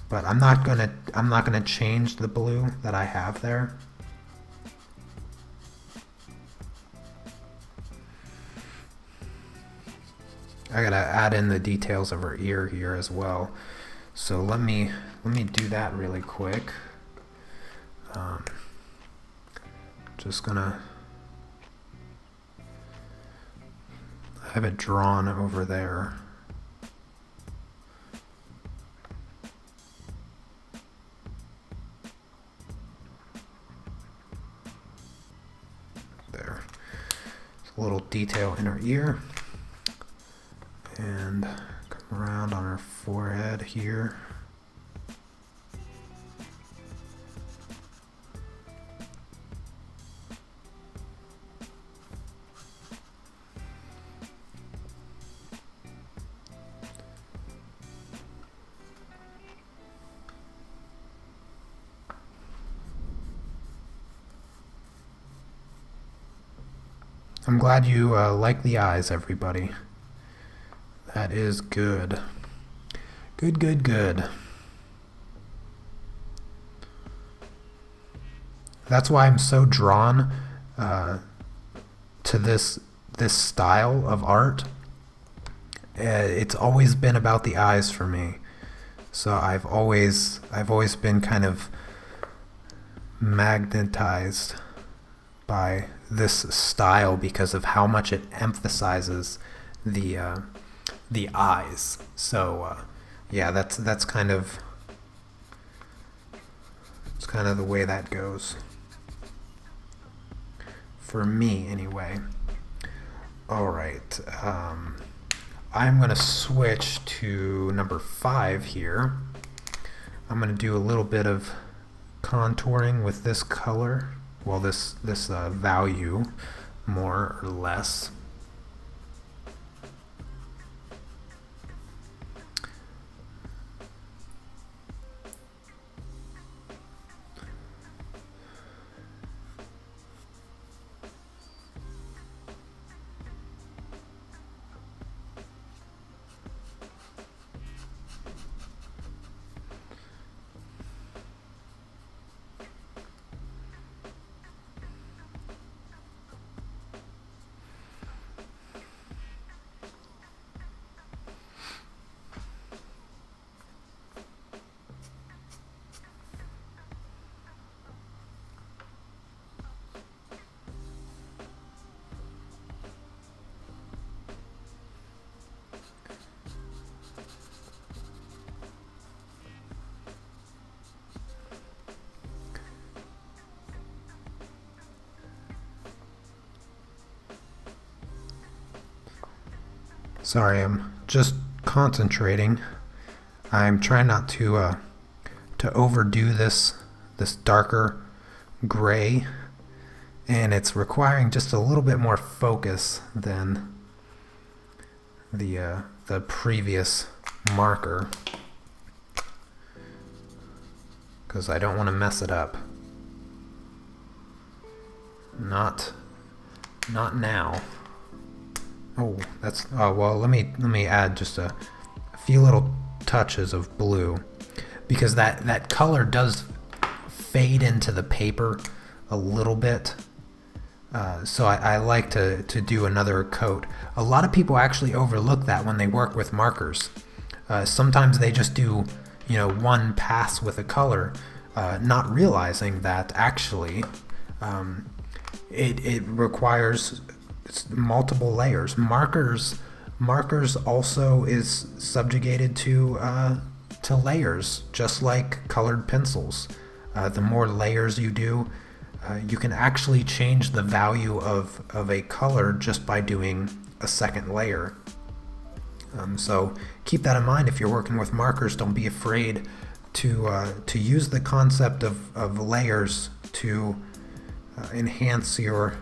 but I'm not gonna change the blue that I have there. I gotta add in the details of her ear here as well. So let me do that really quick. Just gonna have it drawn over there. There. There's a little detail in her ear. And come around on her forehead here. I'm glad you like the eyes, everybody. That is good. Good, good, good. That's why I'm so drawn to this style of art. It's always been about the eyes for me. So I've always been kind of magnetized by this style because of how much it emphasizes the eyes. So yeah, that's kind of the way that goes for me anyway. All right, I'm gonna switch to number 5 here. I'm gonna do a little bit of contouring with this color. Well, this value, more or less. Sorry, I'm just concentrating. I'm trying not to overdo this darker gray, and it's requiring just a little bit more focus than the previous marker, because I don't want to mess it up. Not now. Oh, that's well. Let me add just a few little touches of blue, because that color does fade into the paper a little bit. So I like to do another coat. A lot of people actually overlook that when they work with markers. Sometimes they just do, you know, one pass with a color, not realizing that actually it requires multiple layers. Markers also is subjugated to layers, just like colored pencils. The more layers you do, you can actually change the value of a color just by doing a second layer. So keep that in mind if you're working with markers. Don't be afraid to use the concept of layers to enhance your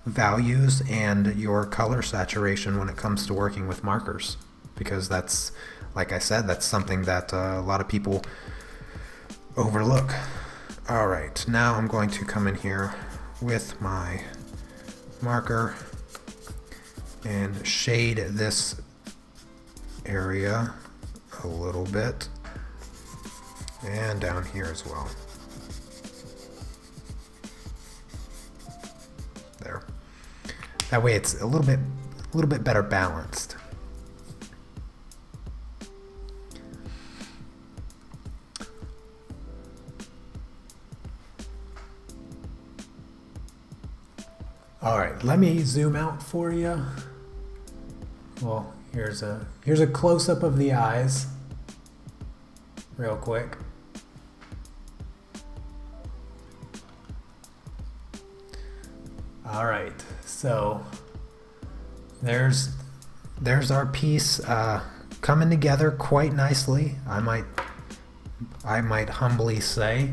values and your color saturation when it comes to working with markers, because that's, like I said, that's something that a lot of people overlook. Alright, now I'm going to come in here with my marker and shade this area a little bit, and down here as well. There. That way it's a little bit better balanced. All right, let me zoom out for you. Well, here's a close-up of the eyes, real quick. All right, so there's our piece coming together quite nicely. I might humbly say.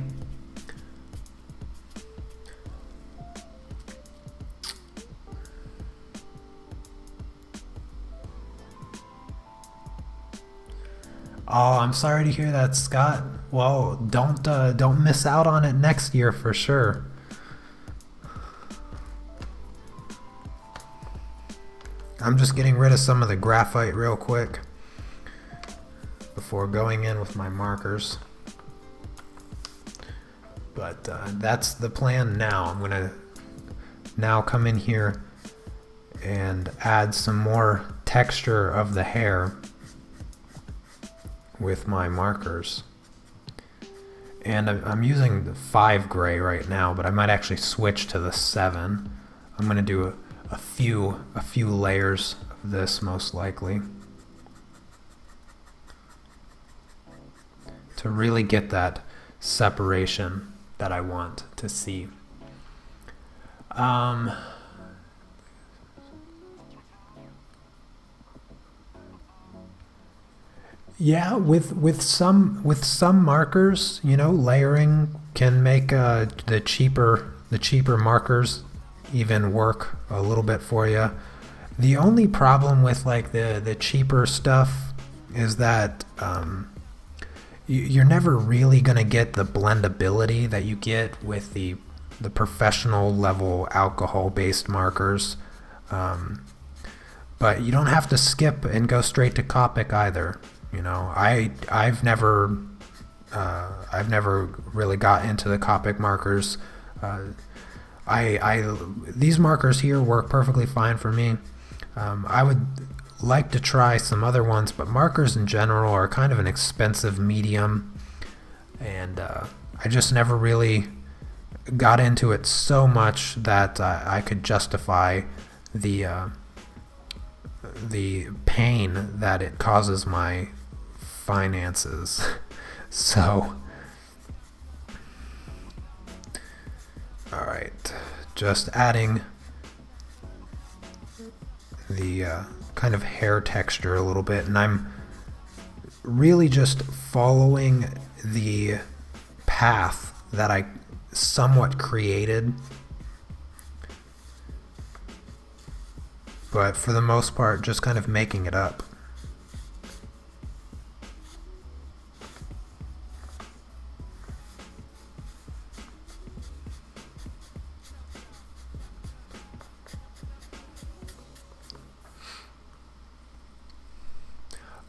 Oh, I'm sorry to hear that, Scott. Well, don't miss out on it next year for sure. I'm just getting rid of some of the graphite real quick before going in with my markers. But that's the plan now. I'm gonna now come in here and add some more texture of the hair with my markers. And I'm using the 5 gray right now, but I might actually switch to the 7. I'm gonna do a few layers of this most likely to really get that separation that I want to see. Yeah, with some markers, you know, layering can make the cheaper markers even work a little bit for you. The only problem with like the cheaper stuff is that you're never really gonna get the blendability that you get with the professional level alcohol based markers. But you don't have to skip and go straight to Copic either. You know, I've never really got into the Copic markers. These markers here work perfectly fine for me. I would like to try some other ones, but markers in general are kind of an expensive medium, and I just never really got into it so much that I could justify the pain that it causes my finances. So all right, just adding the kind of hair texture a little bit, and I'm really just following the path that I somewhat created, but for the most part just kind of making it up.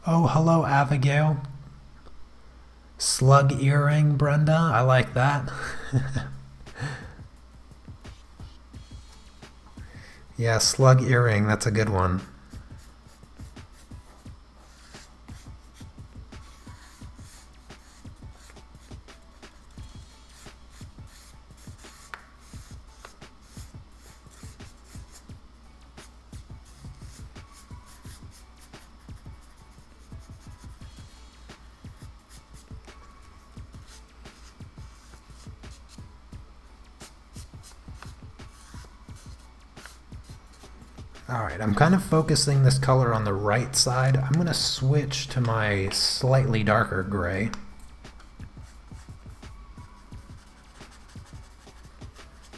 Oh, hello, Abigail. Slug earring, Brenda. I like that. Yeah, slug earring. That's a good one. Alright, I'm kind of focusing this color on the right side. I'm going to switch to my slightly darker gray.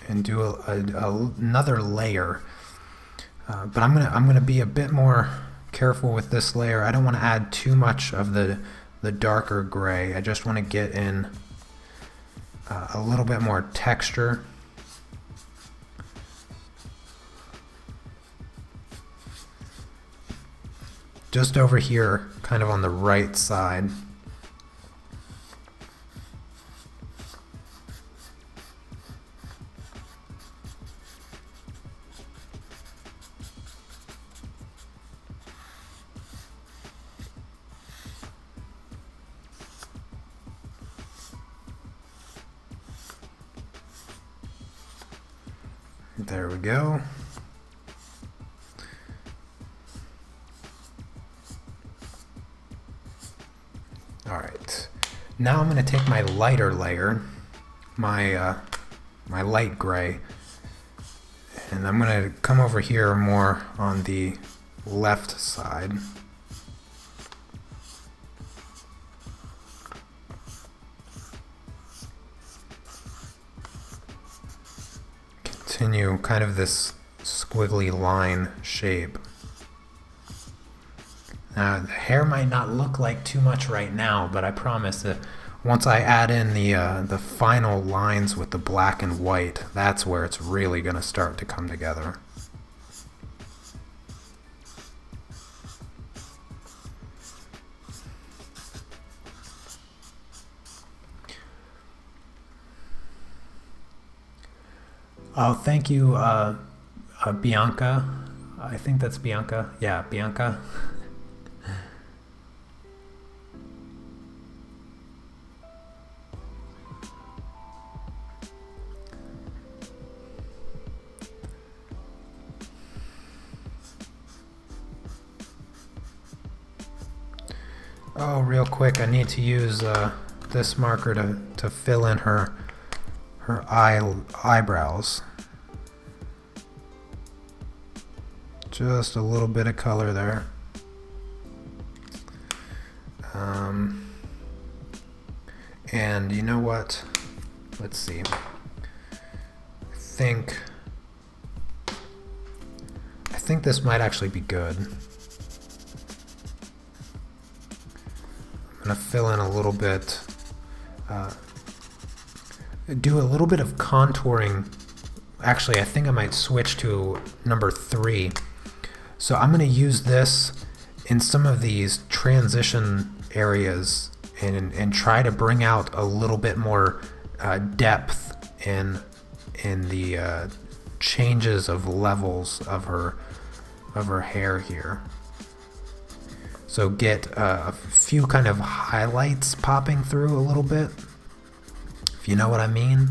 And do another layer. But I'm gonna be a bit more careful with this layer. I don't want to add too much of the darker gray. I just want to get in a little bit more texture. Just over here, kind of on the right side. There we go. Now I'm going to take my lighter layer, my light gray, and I'm going to come over here more on the left side. Continue kind of this squiggly line shape. The hair might not look like too much right now, but I promise that once I add in the final lines with the black and white, that's where it's really going to start to come together. Oh, thank you, Bianca. I think that's Bianca. Yeah, Bianca. Oh, real quick, I need to use this marker to fill in her eyebrows. Just a little bit of color there. And you know what? Let's see. I think this might actually be good. I'm going to fill in a little bit, do a little bit of contouring. Actually, I think I might switch to number 3. So I'm going to use this in some of these transition areas and try to bring out a little bit more depth in the changes of levels of her hair here. So get a few kind of highlights popping through a little bit, if you know what I mean.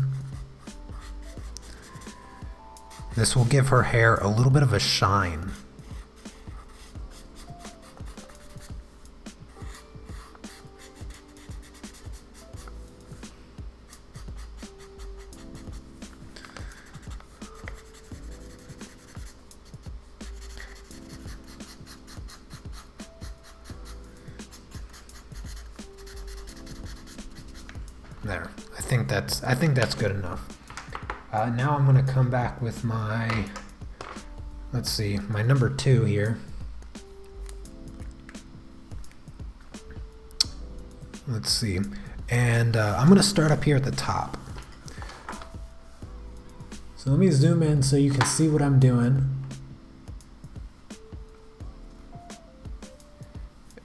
This will give her hair a little bit of a shine. There, I think that's good enough. Now I'm going to come back with my, let's see, my number 2 here. Let's see, and I'm going to start up here at the top. So let me zoom in so you can see what I'm doing.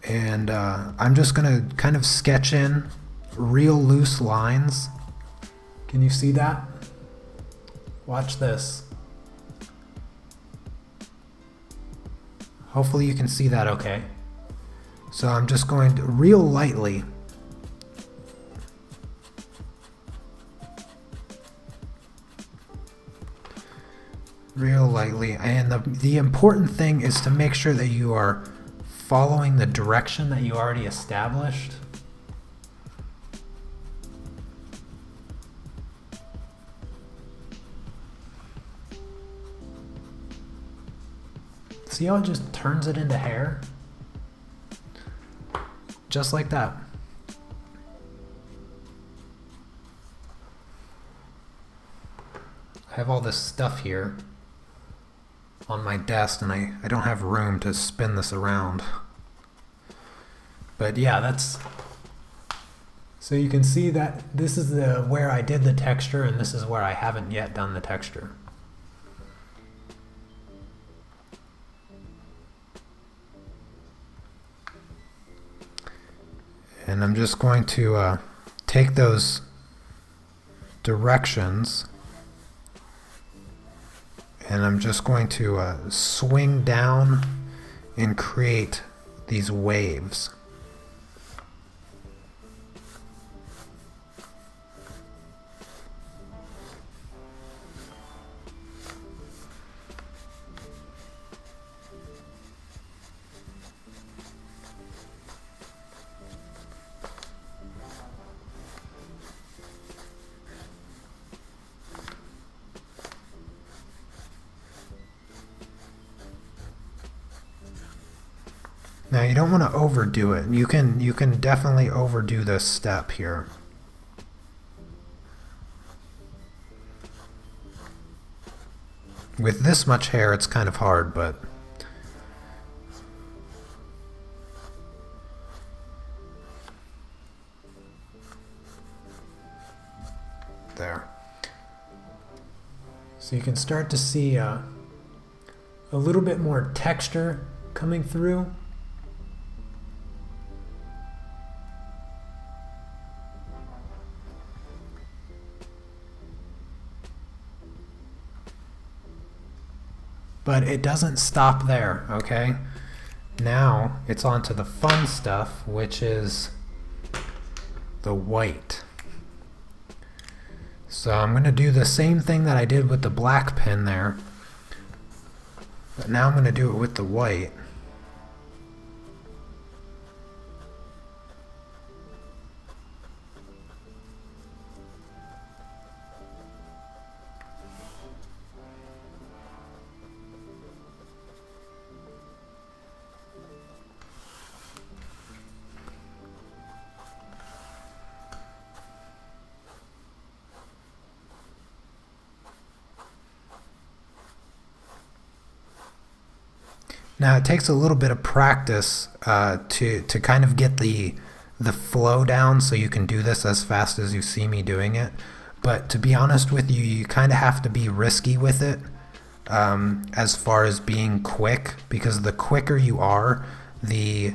And I'm just going to kind of sketch in real loose lines. Can you see that? Watch this. Hopefully you can see that okay. So I'm just going to real lightly and the important thing is to make sure that you are following the direction that you already established. See how it just turns it into hair? Just like that. I have all this stuff here on my desk and I don't have room to spin this around. But yeah, that's... So you can see that this is where I did the texture and this is where I haven't yet done the texture. And I'm just going to take those directions and I'm just going to swing down and create these waves. Now you don't want to overdo it. You can definitely overdo this step here. With this much hair, it's kind of hard, but there. So you can start to see a little bit more texture coming through. But it doesn't stop there, okay? Now it's on to the fun stuff, which is the white. So I'm going to do the same thing that I did with the black pen there, but now I'm going to do it with the white. Now it takes a little bit of practice to kind of get the flow down, so you can do this as fast as you see me doing it. But to be honest with you, you kind of have to be risky with it as far as being quick, because the quicker you are, the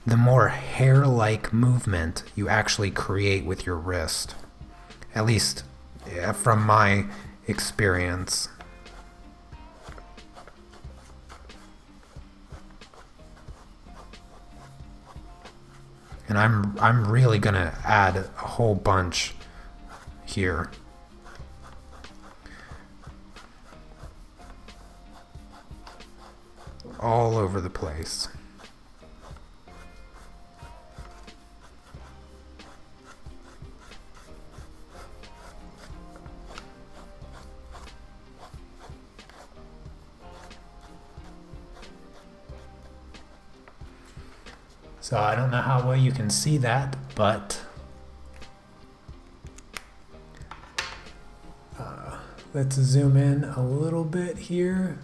more hair-like movement you actually create with your wrist. At least from my experience. And I'm really gonna add a whole bunch here. All over the place. So I don't know how well you can see that, but let's zoom in a little bit here.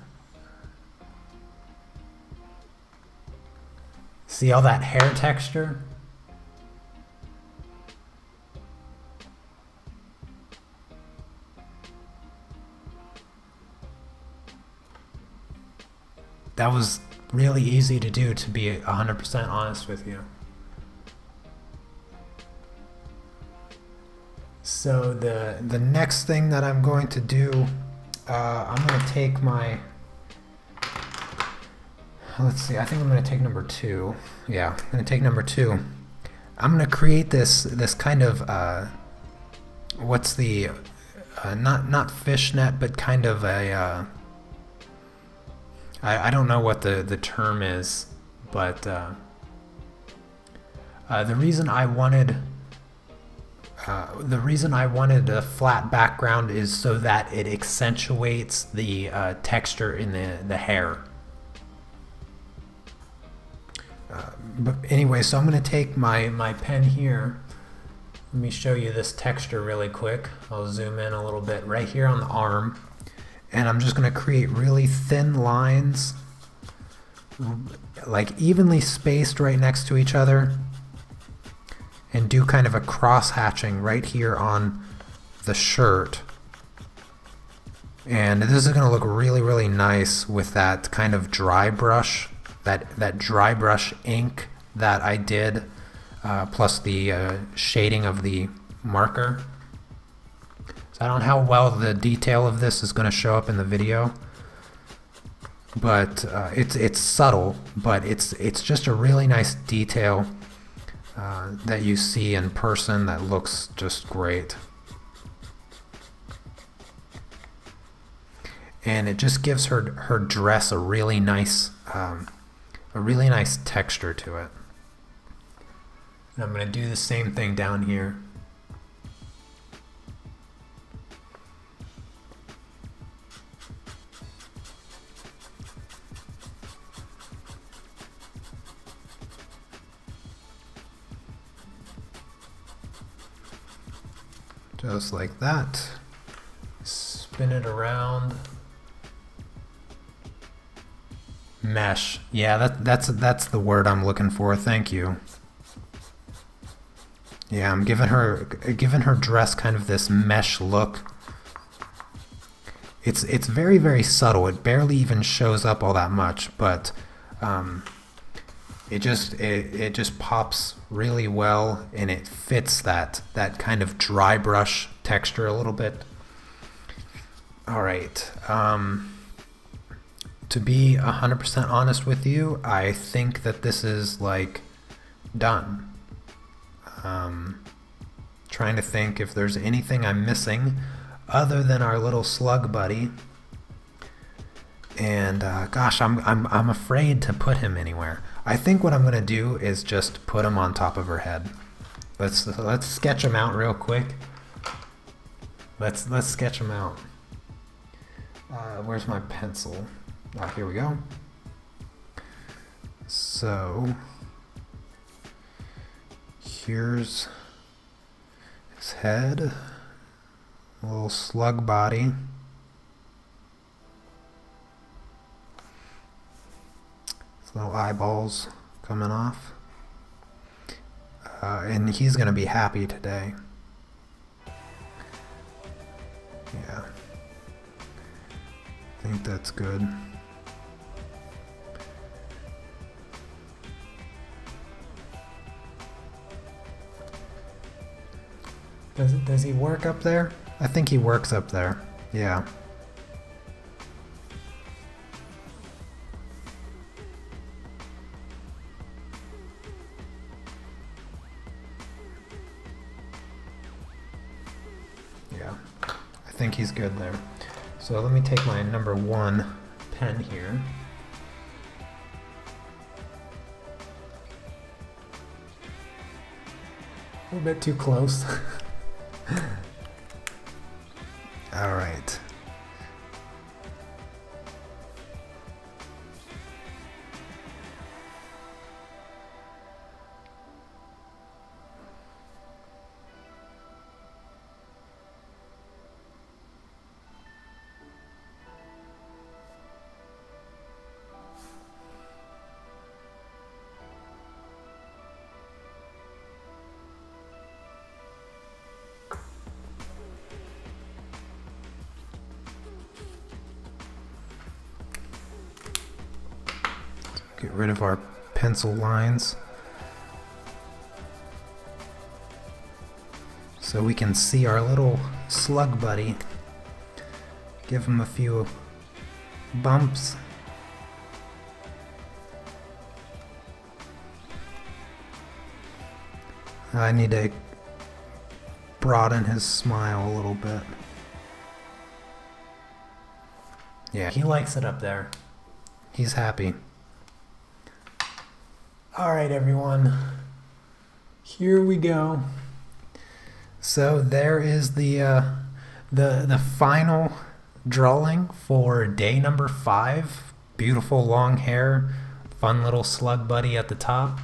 See all that hair texture? That was really easy to do, to be 100% honest with you. So the next thing that I'm going to do, I'm going to take my, let's see, I think I'm going to take number 2. Yeah, I'm going to take number 2. I'm going to create this kind of, what's the, not fishnet, but kind of a, I don't know what the term is, but the reason I wanted a flat background is so that it accentuates the texture in the hair. But anyway, so I'm going to take my pen here. Let me show you this texture really quick. I'll zoom in a little bit right here on the arm. And I'm just going to create really thin lines, like evenly spaced right next to each other, and do kind of a cross hatching right here on the shirt. And this is going to look really, really nice with that kind of dry brush, that dry brush ink that I did, plus the shading of the marker. I don't know how well the detail of this is going to show up in the video, but it's subtle, but it's just a really nice detail that you see in person that looks just great. And it just gives her dress a really nice texture to it. And I'm going to do the same thing down here. just like that. Spin it around. Mesh. Yeah, that's the word I'm looking for. Thank you. Yeah, I'm giving her dress kind of this mesh look. It's very, very subtle. It barely even shows up all that much, but it just pops really well, and it fits that kind of dry brush texture a little bit. All right. To be 100% honest with you, I think that this is like done. Trying to think if there's anything I'm missing other than our little slug buddy. And gosh, I'm afraid to put him anywhere. I think what I'm gonna do is just put him on top of her head. Let's sketch him out real quick. Let's sketch him out. Where's my pencil? Oh, here we go. So here's his head, a little slug body. His little eyeballs coming off. And he's gonna be happy today. Yeah. I think that's good. Does he work up there? I think he works up there. Yeah. Yeah. I think he's good there. So let me take my number 1 pen here. A little bit too close. All right. Get rid of our pencil lines so we can see our little slug buddy. Give him a few bumps. I need to broaden his smile a little bit. Yeah, he likes it up there. He's happy. All right, everyone, here we go. So there is the final drawing for day number 5. Beautiful long hair, fun little slug buddy at the top.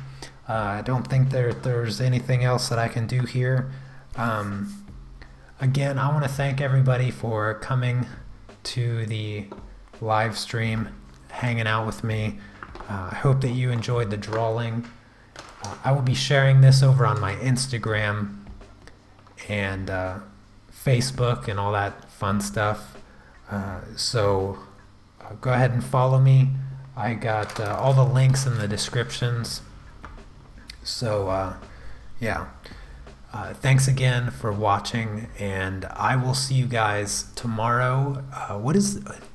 I don't think there's anything else that I can do here. Again, I want to thank everybody for coming to the live stream, hanging out with me. I hope that you enjoyed the drawing. I will be sharing this over on my Instagram and Facebook and all that fun stuff. So go ahead and follow me. I got all the links in the descriptions. So yeah, thanks again for watching, and I will see you guys tomorrow.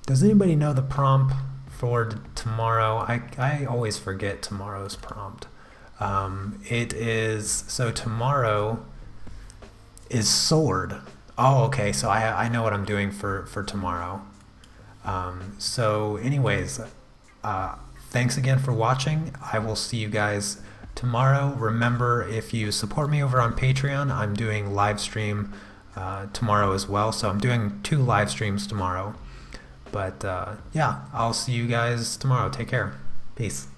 Does anybody know the prompt for tomorrow? I always forget tomorrow's prompt. So tomorrow is sword. Oh, okay, so I know what I'm doing for tomorrow. So anyways, thanks again for watching. I will see you guys tomorrow. Remember, if you support me over on Patreon, I'm doing live stream tomorrow as well. So I'm doing 2 live streams tomorrow. But yeah, I'll see you guys tomorrow. Take care. Peace.